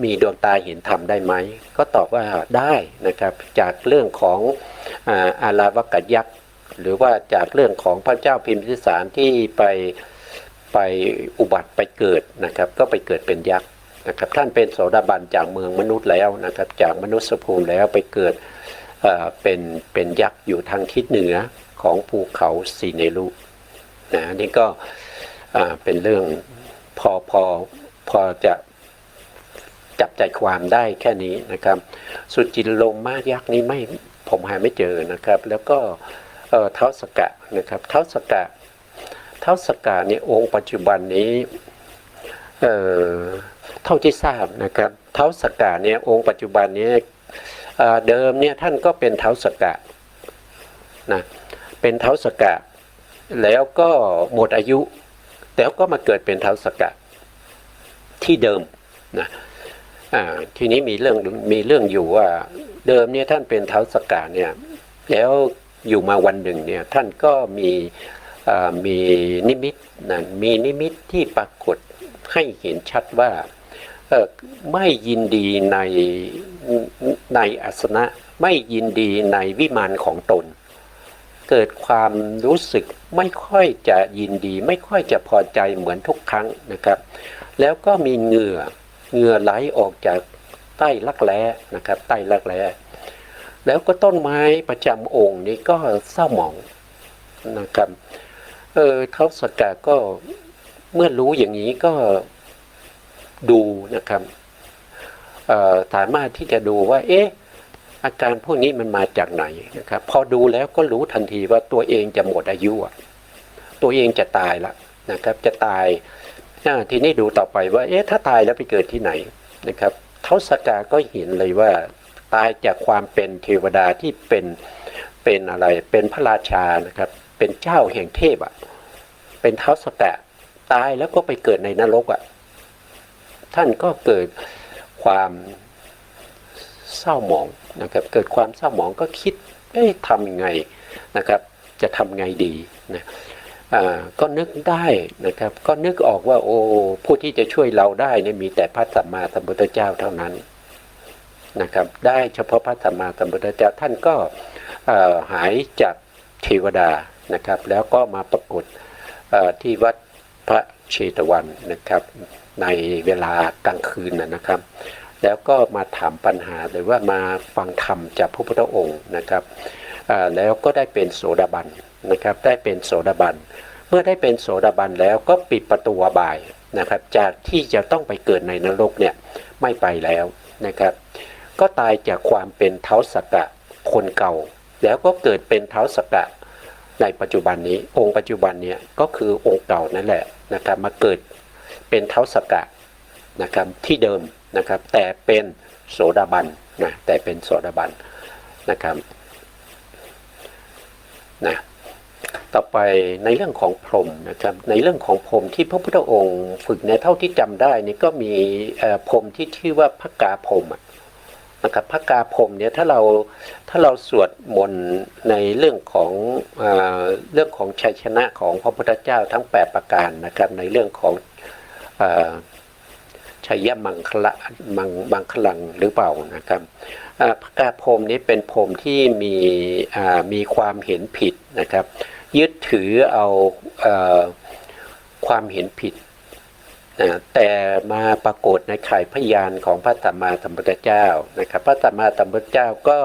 มีดวงตาเห็นธรรมได้ไหมก็ตอบว่าได้นะครับจากเรื่องของอาลาวกัจยักษ์หรือว่าจากเรื่องของพระเจ้าพิมพิสารที่ไปอุบัติไปเกิดนะครับก็ไปเกิดเป็นยักษ์นะครับท่านเป็นโสดาบันจากเมืองมนุษย์แล้วนะครับจากมนุษย์ภูมิแล้วไปเกิดเป็นยักษ์อยู่ทางทิศเหนือของภูเขาสีเนรุนะนี่ก็เป็นเรื่องพอจะจับใจความได้แค่นี้นะครับสุจินโลมายักษ์นี้ผมหาไม่เจอนะครับแล้วก็ท้าวสกะนะครับท้าวสกะเนี่ยองค์ปัจจุบันนี้เท่าที่ทราบนะครับท้าวสกะเนี่ยองค์ปัจจุบันนี้เดิมเนี่ยท่านก็เป็นท้าวสกะนะเป็นท้าวสกะแล้วก็หมดอายุแล้วก็มาเกิดเป็นท้าวสกะที่เดิมนะทีนี้มีเรื่องอยู่ว่าเดิมเนี่ยท่านเป็นท้าวสกะเนี่ยแล้วอยู่มาวันหนึ่งเนี่ยท่านก็มีนิมิตนะมีนิมิตที่ปรากฏให้เห็นชัดว่าไม่ยินดีในอาสนะไม่ยินดีในวิมานของตนเกิดความรู้สึกไม่ค่อยจะยินดีไม่ค่อยจะพอใจเหมือนทุกครั้งนะครับแล้วก็มีเหงื่อไหลออกจากใต้รักแร้นะครับใต้รักแร้แล้วก็ต้นไม้ประจำองค์นี้ก็เศร้าหมองนะครับท้าวสกะก็เมื่อรู้อย่างนี้ก็ดูนะครับสามารถที่จะดูว่าอาการพวกนี้มันมาจากไหนนะครับพอดูแล้วก็รู้ทันทีว่าตัวเองจะหมดอายุตัวเองจะตายละนะครับจะตายทีนี้ดูต่อไปว่าถ้าตายแล้วไปเกิดที่ไหนนะครับท้าวสกะก็เห็นเลยว่าตายจากความเป็นเทวดาที่เป็นอะไรเป็นพระราชานะครับเป็นเจ้าแห่งเทพเป็นท้าวสกะตายแล้วก็ไปเกิดในนรกท่านก็เกิดความเศร้าหมองนะครับเกิดความเศร้าหมองก็คิดทำยังไงนะครับจะทำไงดีนะก็นึกได้นะครับก็นึกออกว่าผู้ที่จะช่วยเราได้เนี่ยมีแต่พระสัมมาสัมพุทธเจ้าเท่านั้น นะครับได้เฉพาะพระสัมมาสัมพุทธเจ้าท่านก็หายจากเทวดานะครับแล้วก็มาปรากฏที่วัดพระเชตวันนะครับในเวลากลางคืนนะครับแล้วก็มาถามปัญหาหรือว่ามาฟังธรรมจากพระพุทธองค์นะครับแล้วก็ได้เป็นโสดาบันนะครับได้เป็นโสดาบันเมื่อได้เป็นโสดาบันแล้วก็ปิดประตูอบายนะครับจากที่จะต้องไปเกิดในนรกเนี่ยไม่ไปแล้วนะครับก็ตายจากความเป็นเท้าสักกะคนเก่าแล้วก็เกิดเป็นเท้าสักกะในปัจจุบันนี้องค์ปัจจุบันเนี่ยก็คือองค์เก่านั่นแหละนะครับมาเกิดเป็นเท้าสักกะนะครับที่เดิมนะครับแต่เป็นโสดาบันนะแต่เป็นโสดาบันนะครับนะต่อไปในเรื่องของพรหมนะครับในเรื่องของพรหมที่พระพุทธองค์ฝึกในเท่าที่จำได้นี่ก็มีพรหมที่ชื่อว่าภกาพรหมนะครับภกาพรหมเนี่ยถ้าเราสวดมนต์ในเรื่องของชัยชนะของพระพุทธเจ้าทั้ง8ประการนะครับในเรื่องของชัยมังคละมังคลังหรือเปล่านะครับภกาพรหมนี้เป็นพรหมที่มีความเห็นผิดนะครับยึดถือเอาความเห็นผิดแต่มาปรากฏในข่ายพยานของพระสัมมาสัมพุทธเจ้านะครับพระสัมมาสัมพุทธเจ้าก็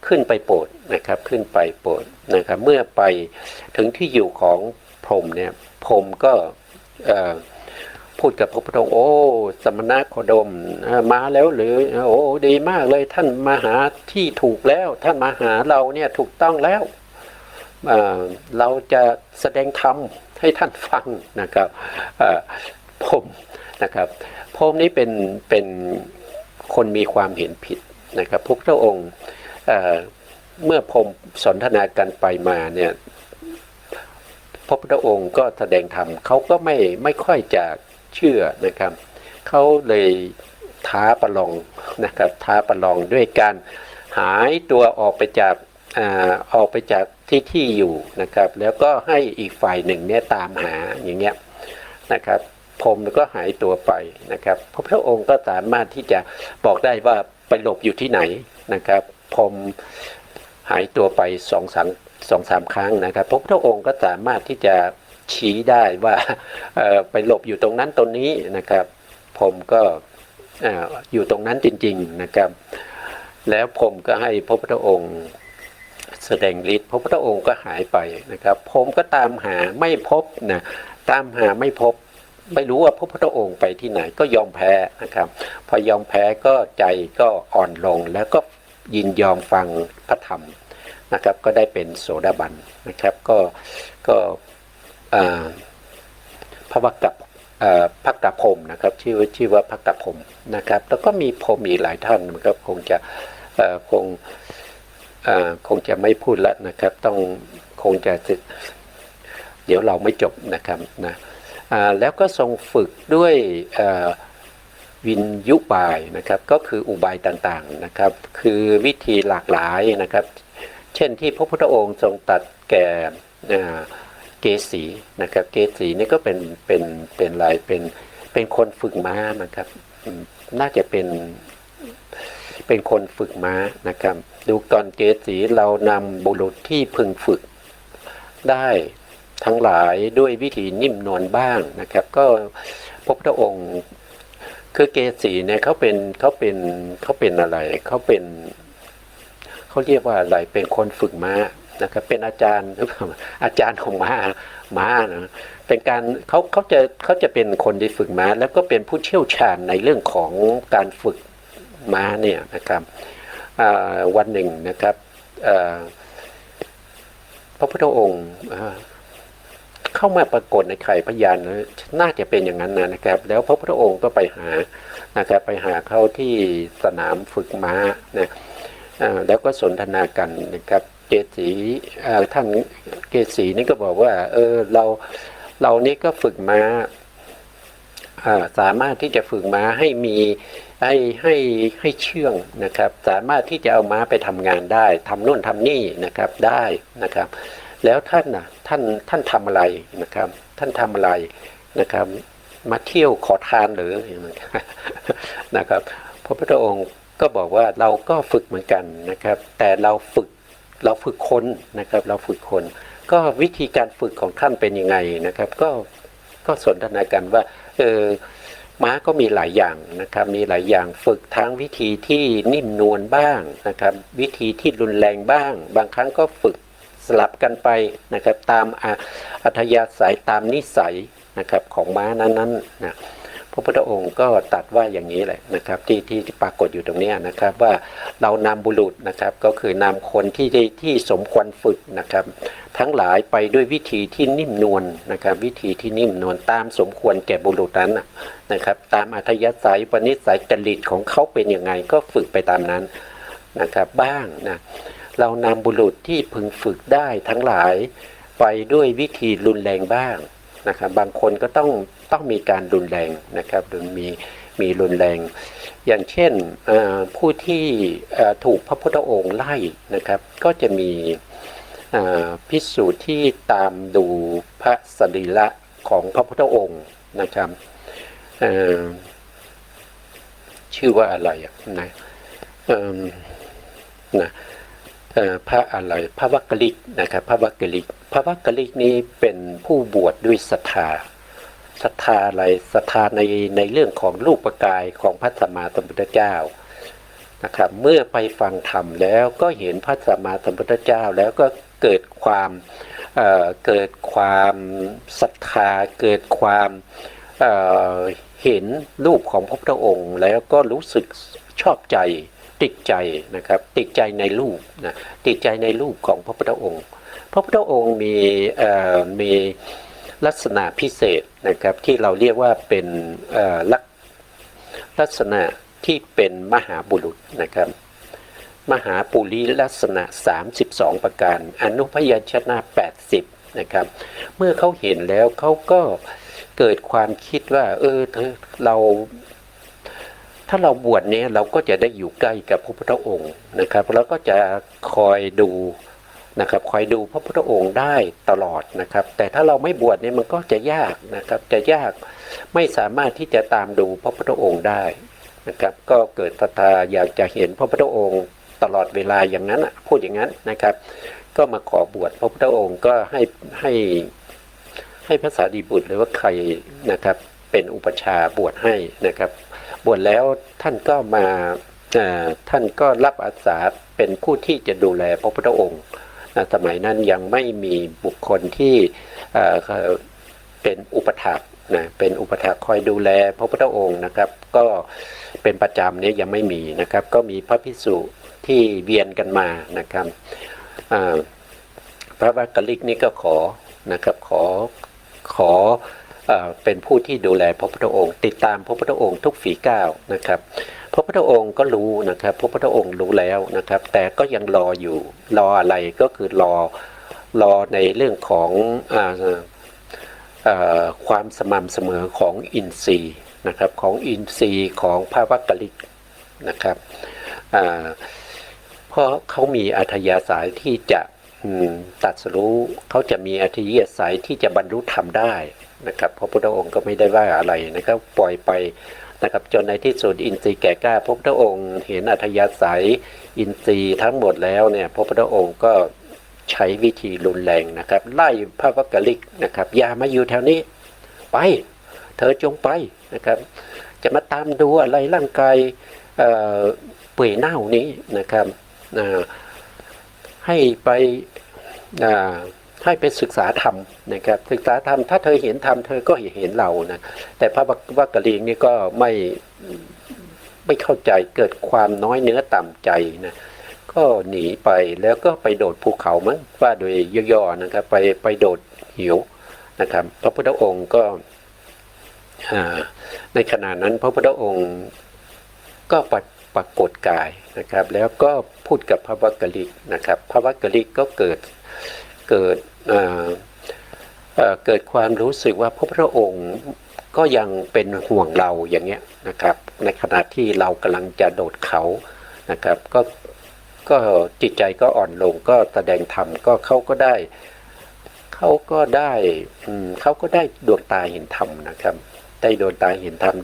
ขึ้นไปโปรดนะครับขึ้นไปโปรดนะครับเมื่อไปถึงที่อยู่ของพรหมเนี่ยพรหมก็พูดกับพระพุทธองค์โอ้สมณะโคดมมาแล้วหรือโอ้ดีมากเลยท่านมาหาที่ถูกแล้วท่านมาหาเราเนี่ยถูกต้องแล้วเราจะแสดงธรรมให้ท่านฟังนะครับพรหมนะครับพรหมนี้เป็นคนมีความเห็นผิดนะครับพระพุทธองค์เมื่อพรหมสนทนากันไปมาเนี่ยพระพุทธองค์ก็แสดงธรรมเขาก็ไม่ค่อยจะเชื่อนะครับเขาเลยท้าประลองนะครับท้าประลองด้วยการหายตัวออกไปจากที่อยู่นะครับแล้วก็ให้อีกฝ่ายหนึ่งเนี่ยตามหาอย่างเงี้ยนะครับพรหมก็หายตัวไปนะครับพระพุทธองค์ก็สามารถที่จะบอกได้ว่าไปหลบอยู่ที่ไหนนะครับพรหมหายตัวไปสองสามครั้งนะครับพระพุทธองค์ก็สามารถที่จะชี้ได้ว่าไปหลบอยู่ตรงนั้นตรงนี้นะครับพรหมก็อยู่ตรงนั้นจริงๆนะครับแล้วพรหมก็ให้พระพุทธองค์แสดงฤทธิ์พระพุทธองค์ก็หายไปนะครับพรหมก็ตามหาไม่พบนะตามหาไม่พบไม่รู้ว่าพระพุทธองค์ไปที่ไหนก็ยอมแพ้นะครับพอยอมแพ้ก็ใจก็อ่อนลงแล้วก็ยินยอมฟังพระธรรมนะครับก็ได้เป็นโสดาบันนะครับก็พระภกพรหมนะครับชื่อว่าภกพรหมนะครับแล้วก็มีพรหมอีกหลายท่านนะครับคงจะไม่พูดแล้วนะครับคงจะเดี๋ยวเราไม่จบนะครับนะแล้วก็ทรงฝึกด้วยวินยุบายนะครับก็คืออุบายต่างๆนะครับคือวิธีหลากหลายนะครับเช่นที่พระพุทธองค์ทรงตรัสแก่เกสีนะครับเกสีนี่ก็เป็นอะไรเป็นคนฝึกม้านะครับน่าจะเป็นคนฝึกม้านะครับดูก่อนเกสีเรานำบุรุษที่พึงฝึกได้ทั้งหลายด้วยวิธีนิ่มนวลบ้างนะครับก็พระพุทธองค์คือเกสีเนี่ยเขาเป็นอะไรเขาเรียกว่าอะไรเป็นคนฝึกม้านะครับเป็นอาจารย์หรือเปล่าอาจารย์ของม้านะเป็นการเขาจะเป็นคนที่ฝึกม้าแล้วก็เป็นผู้เชี่ยวชาญในเรื่องของการฝึกม้าเนี่ยนะครับวันหนึ่งนะครับพระพุทธองค์เข้ามาปรากฏในไข่พยานน่าจะเป็นอย่างนั้นนะครับแล้วพระพุทธองค์ก็ไปหานะครับไปหาเขาที่สนามฝึกม้านะแล้วก็สนทนากันนะครับเกสีท่านเกสีนี่ก็บอกว่าเรานี่ก็ฝึกม้าสามารถที่จะฝึกม้าให้มีให้เชื่องนะครับสามารถที่จะเอาม้าไปทำงานได้ทำโน่นทำนี่นะครับได้นะครับแล้วท่านทำอะไรนะครับท่านทำอะไรนะครับมาเที่ยวขอทานหรือนะครับพระพุทธองค์ ก็บอกว่าเราก็ฝึกเหมือนกันนะครับแต่เราฝึกคนนะครับเราฝึกคนก็วิธีการฝึกของท่านเป็นยังไงนะครับก็สนทนากันว่าม้าก็มีหลายอย่างนะครับมีหลายอย่างฝึกทั้งวิธีที่นิ่มนวลบ้างนะครับวิธีที่รุนแรงบ้างบางครั้งก็ฝึกสลับกันไปนะครับตามอัธยาศัยตามนิสัยนะครับของม้านั้นๆนะพระพุทธองค์ก็ตรัสว่าอย่างนี้แหละนะครับที่ปรากฏอยู่ตรงนี้นะครับว่าเรานำบุรุษนะครับก็คือนำคนที่สมควรฝึกนะครับทั้งหลายไปด้วยวิธีที่นิ่มนวลนะครับวิธีที่นิ่มนวลตามสมควรแก่บุรุษนั้นนะครับตามอัธยาศัยปณิสัยจริตของเขาเป็นยังไงก็ฝึกไปตามนั้นนะครับบ้างนะเรานำบุรุษที่พึงฝึกได้ทั้งหลายไปด้วยวิธีรุนแรงบ้างนะครับบางคนก็ต้องมีการรุนแรงนะครับหรือมีรุนแรงอย่างเช่นผู้ที่ถูกพระพุทธองค์ไล่นะครับก็จะมีภิกษุที่ตามดูพระสรีระของพระพุทธองค์นะครับชื่อว่าอะไรนะพระอะไรพระวักกลิกนะครับพระวักกลิกนี้เป็นผู้บวชด้วยศรัทธาอะไรศรัทธาในเรื่องของรูปกายของพระสัมมาสัมพุทธเจ้านะครับเมื่อไปฟังธรรมแล้วก็เห็นพระสัมมาสัมพุทธเจ้าแล้วก็เกิดความศรัทธาเกิดความเห็นรูปของพระพุทธองค์แล้วก็รู้สึกชอบใจติดใจนะครับติดใจในรูปนะติดใจในรูปของพระพุทธองค์พระพุทธองค์มีลักษณะพิเศษนะครับที่เราเรียกว่าเป็นลักษณะที่เป็นมหาบุรุษนะครับมหาปุริลักษณะ32ประการอนุพยัญชนะ80นะครับเมื่อเขาเห็นแล้วเขาก็เกิดความคิดว่าถ้าเราบวชเนี้ยเราก็จะได้อยู่ใกล้กับพระพุทธองค์นะครับเราก็จะคอยดูนะครับคอยดูพระพุทธองค์ได้ตลอดนะครับแต่ถ้าเราไม่บวชเนี่ยมันก็จะยากนะครับจะยากไม่สามารถที่จะตามดูพระพุทธองค์ได้นะครับก็เกิดศรัทธาอยากจะเห็นพระพุทธองค์ตลอดเวลาอย่างนั้นพูดอย่างนั้นนะครับก็มาขอบวชพระพุทธองค์ก็ให้พระสารีบุตรหรือว่าใครนะครับเป็นอุปชาบวชให้นะครับบวชแล้วท่านก็รับอาสาเป็นผู้ที่จะดูแลพระพุทธองค์สมัยนั้นยังไม่มีบุคคลที่เป็นอุปถากนะเป็นอุปถากคอยดูแลพระพุทธองค์นะครับก็เป็นประจำนี้ยังไม่มีนะครับก็มีพระภิกษุที่เวียนกันมานะครับพระวักกลิกนี่ก็ขอนะครับขอเป็นผู้ที่ดูแลพระพุทธองค์ติดตามพระพุทธองค์ทุกฝีก้าวนะครับพระพุทธองค์ก็รู้นะครับพระพุทธองค์รู้แล้วนะครับแต่ก็ยังรออยู่รออะไรก็คือรอในเรื่องของความสม่ำเสมอของอินทรีย์นะครับของอินทรีย์ของพระวักกลิกนะครับเพราะเขามีอัธยาศัยที่จะตรัสรู้เขาจะมีอัธยาศัยที่จะบรรลุธรรมได้นะครับพระพุทธองค์ก็ไม่ได้ว่าอะไรนะครับปล่อยไปนะครับจนในที่สุดอินทรีย์แก่กล้าพระพุทธองค์เห็นอัธยาศัยอินทรีย์ทั้งหมดแล้วเนี่ยพระพุทธองค์ก็ใช้วิธีรุนแรงนะครับไล่พระวักกลิกนะครับอย่ามาอยู่แถวนี้ไปเธอจงไปนะครับจะมาตามดูอะไรร่างกายเปื่อยเน่านี้นะครับให้ไปศึกษาธรรมนะครับศึกษาธรรมถ้าเธอเห็นธรรมเธอก็เห็นเรานะแต่พระวักกลิกนี่ก็ไม่เข้าใจเกิดความน้อยเนื้อต่ำใจนะก็หนีไปแล้วก็ไปโดดภูเขามั้งว่าโดยย่อๆนะครับไปโดดหิวนะครับพระพุทธองค์ก็ในขณะนั้นพระพุทธองค์ก็ปรากฏกายนะครับแล้วก็พูดกับพระวักกลิกนะครับพระวักกลิกก็เกิดความรู้สึกว่าพระพุทธองค์ก็ยังเป็นห่วงเราอย่างเงี้ยนะครับในขณะที่เรากำลังจะโดดเขานะครับก็จิตใจก็อ่อนลงก็แสดงธรรมก็เขาก็ได้ดวงตาเห็นธรรมนะครับได้ดวงตาเห็นธรรม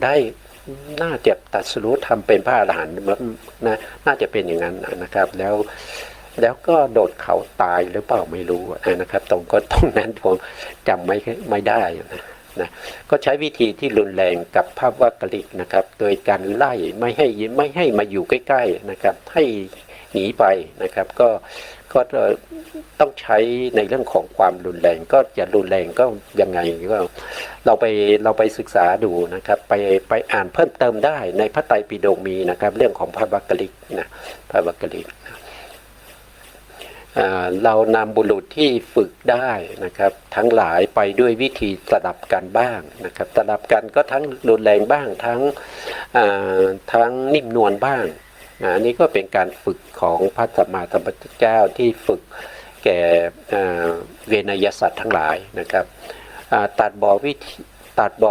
น่าจะตรัสรู้ทำเป็นพระอรหันต์นะน่าจะเป็นอย่างนั้นนะครับแล้วก็โดดเขาตายหรือเปล่าไม่รู้นะครับตรงนั้นผมจำไม่ได้นะก็ใช้วิธีที่รุนแรงกับภาพวากลิกนะครับโดยการไล่ไม่ให้มาอยู่ใกล้ๆนะครับให้หนีไปนะครับก็ต้องใช้ในเรื่องของความรุนแรงก็จะรุนแรงก็ยังไงก็เราไปศึกษาดูนะครับไปอ่านเพิ่มเติมได้ในพระไตรปิฎกมีนะครับเรื่องของภาพวากลิกนะภาพวากลิกเรานำบุรุษที่ฝึกได้นะครับทั้งหลายไปด้วยวิธีสลับกันบ้างนะครับสลับกันก็ทั้งรุนแรงบ้างทั้งนิ่มนวลบ้างอันนี้ก็เป็นการฝึกของพระสัมมาสัมพุทธเจ้าที่ฝึกแก่เวนยสัตว์ทั้งหลายนะครับตัดบ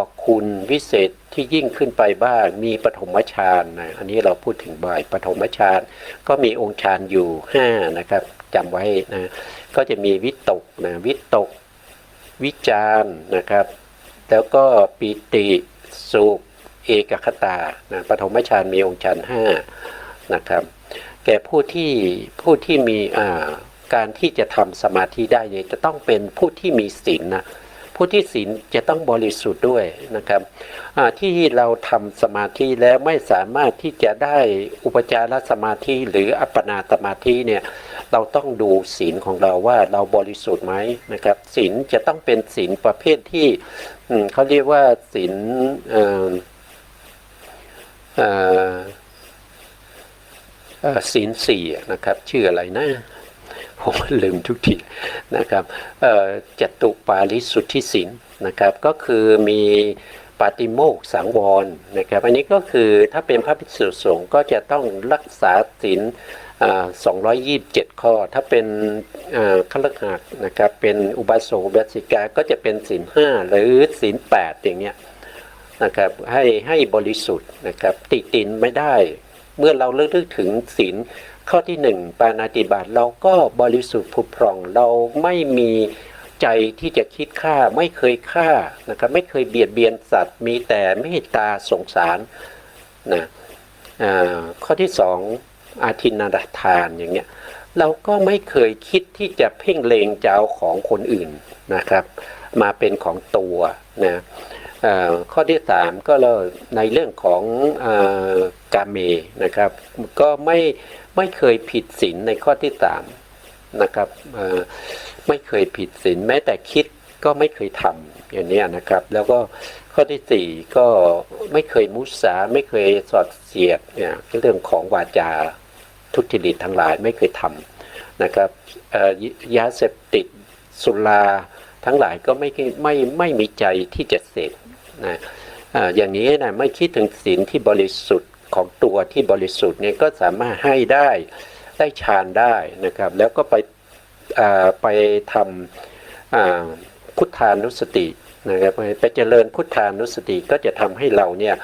อกคุณวิเศษที่ยิ่งขึ้นไปบ้างมีปฐมฌานนะอันนี้เราพูดถึงบ่อยปฐมฌานก็มีองค์ฌานอยู่5นะครับจำไว้นะก็จะมีวิตกนะวิตกวิจารนะครับแล้วก็ปีติสุขเอกคตานะปฐมฌานมีองค์ฌาน5นะครับแก่ผู้ที่มีการที่จะทำสมาธิได้เนี่ยจะต้องเป็นผู้ที่มีศีลนะผู้ที่ศีลจะต้องบริสุทธิ์ด้วยนะครับที่เราทำสมาธิแล้วไม่สามารถที่จะได้อุปจารสมาธิหรืออัปปนาสมาธิเนี่ยเราต้องดูศีลของเราว่าเราบริสุทธิ์ไหมนะครับศีลจะต้องเป็นศีลประเภทที่เขาเรียกว่าศีลศีล4นะครับชื่ออะไรนะผมลืมทุกทีนะครับจตุปาริสุทธิศีลนะครับก็คือมีปาติโมกข์สังวรนะครับอันนี้ก็คือถ้าเป็นพระภิกษุสงฆ์ก็จะต้องรักษาศีล227 ข้อถ้าเป็นฆราวาสนะครับเป็นอุบาสกอุบาสิกาก็จะเป็นศีล5หรือศีล8อย่างเงี้ยนะครับให้บริสุทธิ์นะครับติตินไม่ได้เมื่อเราเลือกถึงศีลข้อที่1ปาณาติบาตเราก็บริสุทธิ์ผุดผ่องเราไม่มีใจที่จะคิดฆ่าไม่เคยฆ่านะครับไม่เคยเบียดเบียนสัตว์มีแต่เมตตาสงสารนะข้อที่2อาทินนาทานอย่างเงี้ยเราก็ไม่เคยคิดที่จะเพ่งเลงจะเอาของคนอื่นนะครับมาเป็นของตัวนะข้อที่3ก็เราในเรื่องของกาเมนะครับก็ไม่เคยผิดศีลในข้อที่3นะครับไม่เคยผิดศีลแม้แต่คิดก็ไม่เคยทำอย่างนี้นะครับแล้วก็ข้อที่4ก็ไม่เคยมุสาไม่เคยสอดเสียดเนี่ยเรื่องของวาจาทุจริตทั้งหลายไม่เคยทำนะครับยาเสพติดสุราทั้งหลายก็ไม่มีใจที่จะเสพนะอย่างนี้นะไม่คิดถึงศีลที่บริสุทธิ์ของตัวที่บริสุทธิ์เนี่ยก็สามารถให้ได้ฌานได้นะครับแล้วก็ไปทำพุทธานุสตินะครับไปเจริญพุทธานุสติก็จะทำให้เราเนี่ย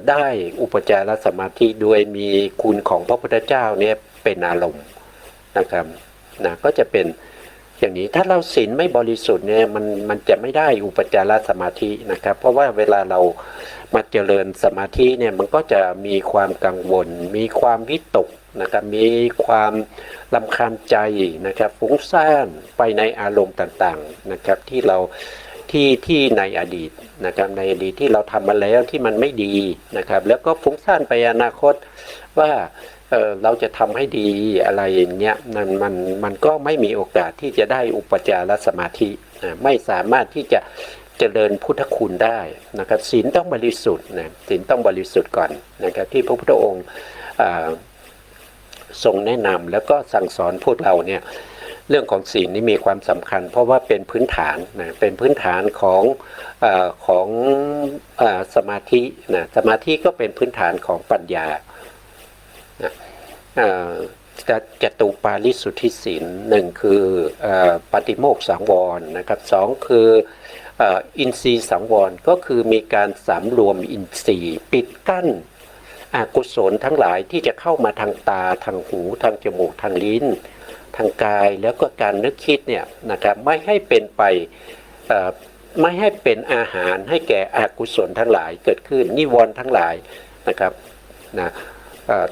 ได้อุปจารสมาธิโดยมีคุณของพระพุทธเจ้าเนี่ยเป็นอารมณ์นะครับนะก็จะเป็นอย่างนี้ถ้าเราศีลไม่บริสุทธิ์เนี่ยมันจะไม่ได้อุปจารสมาธินะครับเพราะว่าเวลาเรามาเจริญสมาธิเนี่ยมันก็จะมีความกังวลมีความวิตกนะครับมีความรำคาญใจนะครับฟุ้งซ่านไปในอารมณ์ต่างๆนะครับที่เราที่ในอดีตนะครับในอดีตที่เราทำมาแล้วที่มันไม่ดีนะครับแล้วก็ฟุ้งซ่านไปอนาคตว่าเราจะทำให้ดีอะไรอย่างเงี้ยมันก็ไม่มีโอกาสที่จะได้อุปจารสมาธิไม่สามารถที่จะเจริญพุทธคุณได้นะครับศีลต้องบริสุทธิ์นะศีลต้องบริสุทธิ์ก่อนนะครับที่พระพุทธองค์ทรงแนะนำแล้วก็สั่งสอนพวกเราเนี่ยเรื่องของศีลนี่มีความสำคัญเพราะว่าเป็นพื้นฐานนะเป็นพื้นฐานของสมาธินะสมาธิก็เป็นพื้นฐานของปัญญาจตุปาริสุทธิศีล1คือปฏิโมกข์สังวรนะครับ2คืออินทรีย์สังวรก็คือมีการสำรวมอินทรีย์ปิดกั้นอกุศลทั้งหลายที่จะเข้ามาทางตาทางหูทางจมูกทางลิ้นทางกายแล้วก็การนึกคิดเนี่ยนะครับไม่ให้เป็นไป ไม่ให้เป็นอาหารให้แก่อกุศลทั้งหลายเกิดขึ้นนิวรณ์ทั้งหลายนะครับนะ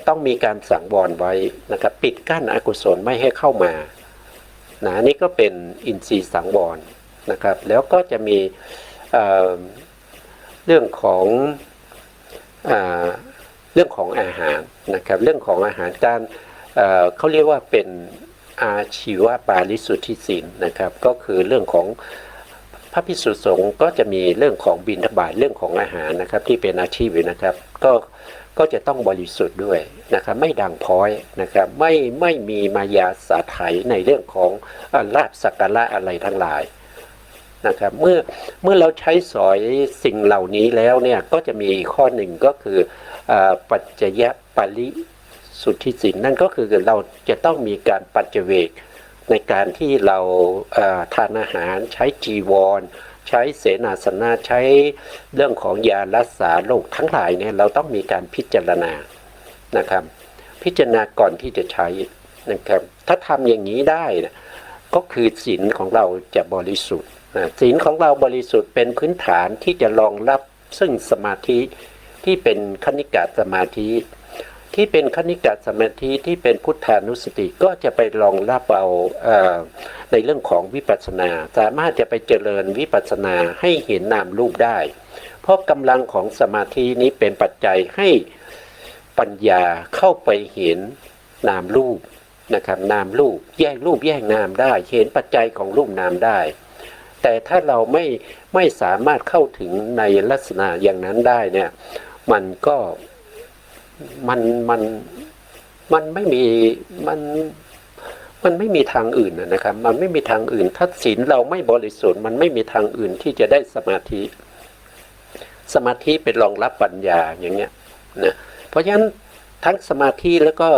ต้องมีการสังวรไว้นะครับปิดกั้นอกุศลไม่ให้เข้ามานะนี่ก็เป็นอินทรีย์สังวรนะครับแล้วก็จะมีเรื่องของอาหารนะครับเรื่องของอาหารการเขาเรียกว่าเป็นอาชีวปาริสุทธิศีลนะครับก็คือเรื่องของพระภิกษุสงฆ์ก็จะมีเรื่องของบิณฑบาตเรื่องของอาหารนะครับที่เป็นอาชีพนะครับก็จะต้องบริสุทธิ์ด้วยนะครับไม่ด่างพร้อยนะครับไม่มีมายาสาไถในเรื่องของลาภสักการะอะไรทั้งหลายนะครับเมื่อเราใช้สอยสิ่งเหล่านี้แล้วเนี่ยก็จะมีข้อหนึ่งก็คือปัจจยปริสุทธิศีลนั่นก็คือเราจะต้องมีการปัจเจเวกในการที่เราทานอาหารใช้จีวรใช้เสนาสนะใช้เรื่องของยารักษาโรคทั้งหลายเนี่ยเราต้องมีการพิจารณานะครับพิจารณาก่อนที่จะใช้นะครับถ้าทำอย่างนี้ได้นะก็คือศีลของเราจะบริสุทธิ์ศีลของเราบริสุทธิ์เป็นพื้นฐานที่จะรองรับซึ่งสมาธิที่เป็นคณิกะสมาธิที่เป็นคณิกะสมาธิที่เป็นพุทธานุสติก็จะไปรองรับเอาในเรื่องของวิปัสสนาสามารถจะไปเจริญวิปัสสนาให้เห็นนามรูปได้เพราะกำลังของสมาธินี้เป็นปัจจัยให้ปัญญาเข้าไปเห็นนามรูปนะครับนามรูปแยกนามได้เห็นปัจจัยของรูปนามได้แต่ถ้าเราไม่สามารถเข้าถึงในลักษณะอย่างนั้นได้เนี่ยมันก็มันไม่มีทางอื่นนะครับมันไม่มีทางอื่นถ้าศีลเราไม่บริสุทธิ์มันไม่มีทางอื่นที่จะได้สมาธิเป็นรองรับปัญญาอย่างเงี้ยนะเพราะฉะนั้นทั้งสมาธิแล้วก็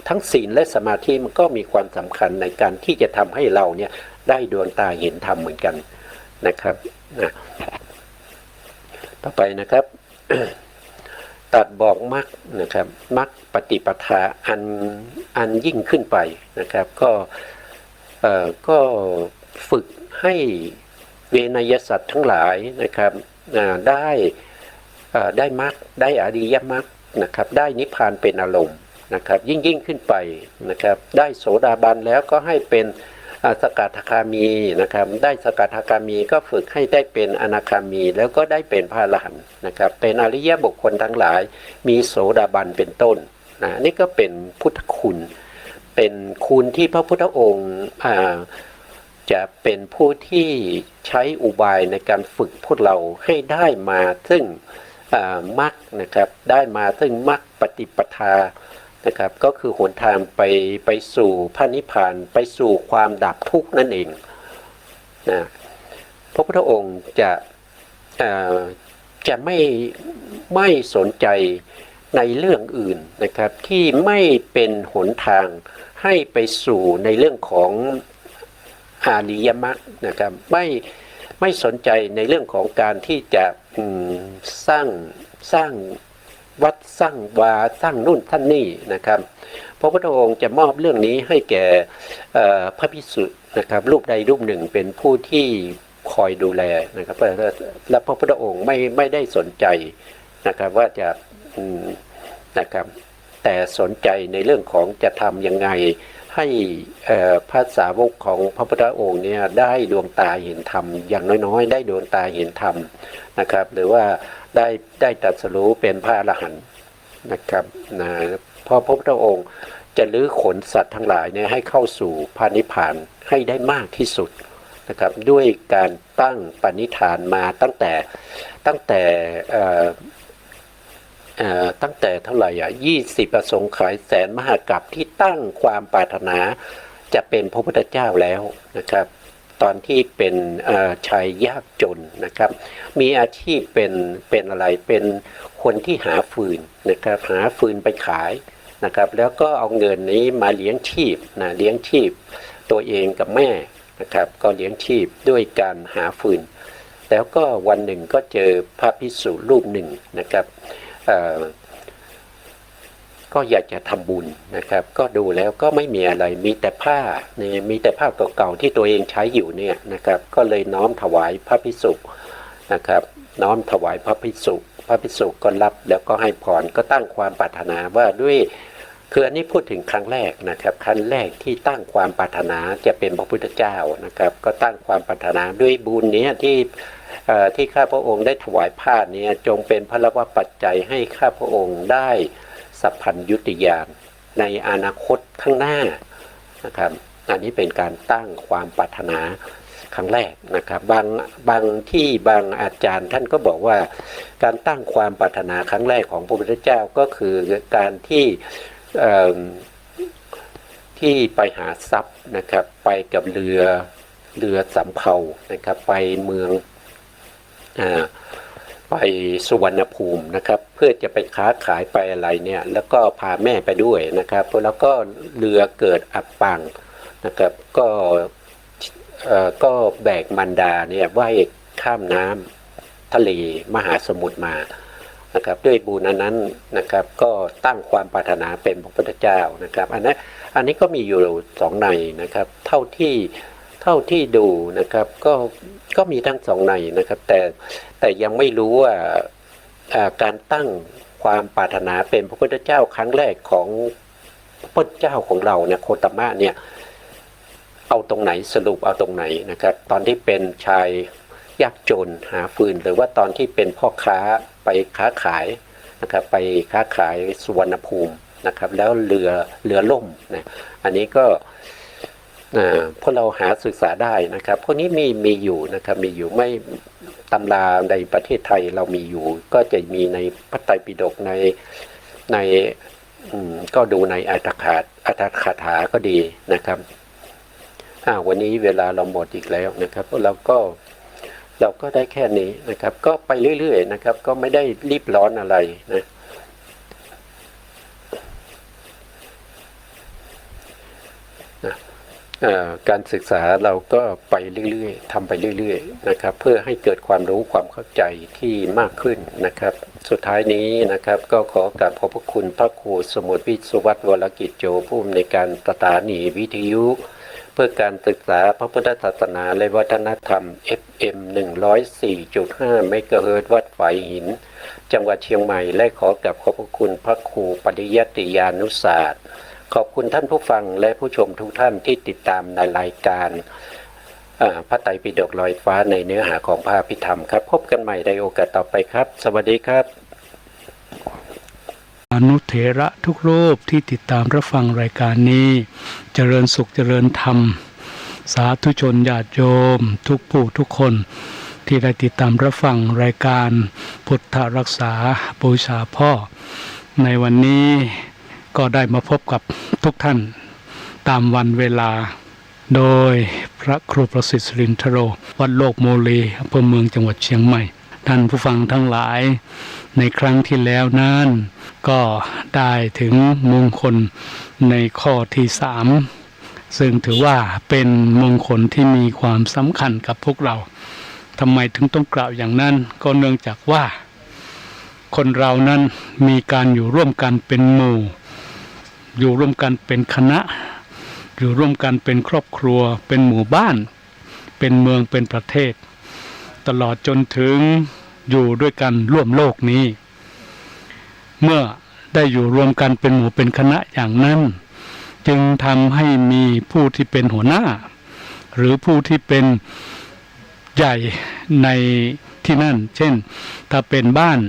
ทั้งศีลและสมาธิมันก็มีความสำคัญในการที่จะทำให้เราเนี่ยได้ดวงตาเห็นธรรมเหมือนกันนะครับนะต่อไปนะครับ ตัดบอกมรรคนะครับมรรคปฏิปทาอันยิ่งขึ้นไปนะครับก็ฝึกให้เวนยสัตว์ทั้งหลายนะครับได้มรรคได้อริยมรรคนะครับได้นิพพานเป็นอารมณ์นะครับยิ่งขึ้นไปนะครับได้โสดาบันแล้วก็ให้เป็นสกทาคามีนะครับได้สกทาคามีก็ฝึกให้ได้เป็นอนาคามีแล้วก็ได้เป็นพระอรหันต์นะครับเป็นอริยบุคคลทั้งหลายมีโสดาบันเป็นต้นนี่ก็เป็นพุทธคุณเป็นคุณที่พระพุทธองค์จะเป็นผู้ที่ใช้อุบายในการฝึกพวกเราให้ได้มาซึ่งมรรคนะครับได้มาซึ่งมรรคปฏิปทานะครับก็คือหนทางไปสู่พระนิพพานไปสู่ความดับทุกข์นั่นเองนะพระพุทธองค์จะไม่สนใจในเรื่องอื่นนะครับที่ไม่เป็นหนทางให้ไปสู่ในเรื่องของอริยมรรคนะครับไม่สนใจในเรื่องของการที่จะสร้างวัดสร้างวาสร้างนู่นท่านนี่นะครับพระพุทธองค์จะมอบเรื่องนี้ให้แก่พระภิกษุนะครับรูปใดรูปหนึ่งเป็นผู้ที่คอยดูแลนะครับและพระพุทธองค์ไม่ได้สนใจนะครับว่าจะนะครับแต่สนใจในเรื่องของจะทำยังไงให้พระสาวกของพระพุทธองค์เนี่ยได้ดวงตาเห็นธรรมอย่างน้อยๆได้ดวงตาเห็นธรรมนะครับหรือว่าได้ตรัสรู้เป็นพระอรหันต์นะครับนะพอพระพุทธองค์จะลื้อขนสัตว์ทั้งหลายเนี่ยให้เข้าสู่พระนิพพานให้ได้มากที่สุดนะครับด้วยการตั้งปณิธานมาตั้งแต่เท่าไหร่20 อสงไขยแสนมหากัปที่ตั้งความปรารถนาจะเป็นพระพุทธเจ้าแล้วนะครับตอนที่เป็นชายยากจนนะครับมีอาชีพเป็นอะไรเป็นคนที่หาฟืนนะครับหาฟืนไปขายนะครับแล้วก็เอาเงินนี้มาเลี้ยงชีพเลี้ยงชีพตัวเองกับแม่นะครับก็เลี้ยงชีพด้วยการหาฟืนแล้วก็วันหนึ่งก็เจอพระภิกษุรูปหนึ่งนะครับ ก็อยากจะทำบุญนะครับก็ดูแล้วก็ไม่มีอะไรมีแต่ผ้าเนี่ยมีแต่ผ้าเก่าๆที่ตัวเองใช้อยู่เนี่ยนะครับก็เลยน้อมถวายพระภิกษุนะครับน้อมถวายพระภิกษุก็รับแล้วก็ให้พรก็ตั้งความปรารถนาว่าด้วยคืออันนี้พูดถึงครั้งแรกนะครับครั้งแรกที่ตั้งความปรารถนาจะเป็นพระพุทธเจ้านะครับก็ตั้งความปรารถนาด้วยบุญนี้ที่ข้าพระองค์ได้ถวายผ้านี้จงเป็นพระวปัจจัยให้ข้าพระองค์ได้สัพพัญญุตญาณในอนาคตข้างหน้านะครับอันนี้เป็นการตั้งความปรารถนาครั้งแรกนะครับบางที่บางอาจารย์ท่านก็บอกว่าการตั้งความปรารถนาครั้งแรกของพระพุทธเจ้าก็คือการที่ไปหาทรัพย์นะครับไปกับเรือสำเภานะครับไปเมืองไปสุวรรณภูมินะครับเพื่อจะไปค้าขายไปอะไรเนี่ยแล้วก็พาแม่ไปด้วยนะครับแล้วก็เรือเกิดอับปางนะครับก็แบกมันดาเนี่ยว่ายข้ามน้ำทะเลมหาสมุทรมานะครับด้วยบุญนั้นนะครับก็ตั้งความปรารถนาเป็นพระพุทธเจ้านะครับอันนี้ก็มีอยู่สองในนะครับเท่าที่ดูนะครับก็มีทั้งสองในนะครับแต่ยังไม่รู้ว่าการตั้งความปรารถนาเป็นพระพุทธเจ้าครั้งแรกของพระพุทธเจ้าของเราเนี่ยโคตมะเนี่ยเอาตรงไหนสรุปเอาตรงไหนนะครับตอนที่เป็นชายยากจนหาฟืนหรือว่าตอนที่เป็นพ่อค้าไปค้าขายนะครับไปค้าขายสุวรรณภูมินะครับแล้วเรือล่มนะอันนี้ก็พวกเราหาศึกษาได้นะครับพวกนี้มีอยู่นะครับมีอยู่ไม่ตำราในประเทศไทยเรามีอยู่ก็จะมีในพระไตรปิฎกในก็ดูในอัตถกถาก็ดีนะครับวันนี้เวลาเราหมดอีกแล้วนะครับเราก็ได้แค่นี้นะครับก็ไปเรื่อยๆนะครับก็ไม่ได้รีบร้อนอะไรนะการศึกษาเราก็ไปเรื่อยๆทำไปเรื่อยๆนะครับเพื่อให้เกิดความรู้ความเข้าใจที่มากขึ้นนะครับสุดท้ายนี้นะครับก็ขอกราบขอบพระคุณพระครูสมุทรวิศวัตรวรกิจโจผู้อำนวยการสถานีวิทยุเพื่อการศึกษาพระพุทธศาสนาและวัฒนธรรม FM 104.5 เมกะเฮิรตซ์วัดฝายหินจังหวัดเชียงใหม่และขอกราบขอบพระคุณพระครูปริยัติยานุศาสตร์ขอบคุณท่านผู้ฟังและผู้ชมทุกท่านที่ติดตามในรายการพระไตรปิฎกลอยฟ้าในเนื้อหาของพระอภิธรรมครับพบกันใหม่ในโอกาสต่อไปครับสวัสดีครับอนุเถระทุกรูปที่ติดตามรับฟังรายการนี้เจริญสุขเจริญธรรมสาธุชนญาติโยมทุกผู้ทุกคนที่ได้ติดตามรับฟังรายการพุทธรักษาบูชาพ่อในวันนี้ก็ได้มาพบกับทุกท่านตามวันเวลาโดยพระครูประสิทธิ์สิรินทโรวัดโลกโมลีอำเภอเมืองจังหวัดเชียงใหม่ท่านผู้ฟังทั้งหลายในครั้งที่แล้วนั้นก็ได้ถึงมงคลในข้อที่3ซึ่งถือว่าเป็นมงคลที่มีความสำคัญกับพวกเราทำไมถึงต้องกล่าวอย่างนั้นก็เนื่องจากว่าคนเรานั้นมีการอยู่ร่วมกันเป็นหมู่อยู่ร่วมกันเป็นคณะอยู่ร่วมกันเป็นครอบครัวเป็นหมู่บ้านเป็นเมืองเป็นประเทศตลอดจนถึงอยู่ด้วยกันร่วมโลกนี้เมื่อได้อยู่รวมกันเป็นหมู่เป็นคณะอย่างนั้นจึงทำให้มีผู้ที่เป็นหัวหน้าหรือผู้ที่เป็นใหญ่ในที่นั่นเช่นถ้าเป็นบ้าน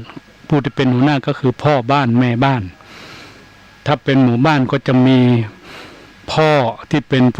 ผู้ที่เป็นหัวหน้าก็คือพ่อบ้านแม่บ้านถ้าเป็นหมู่บ้านก็จะมีพ่อที่เป็นผู้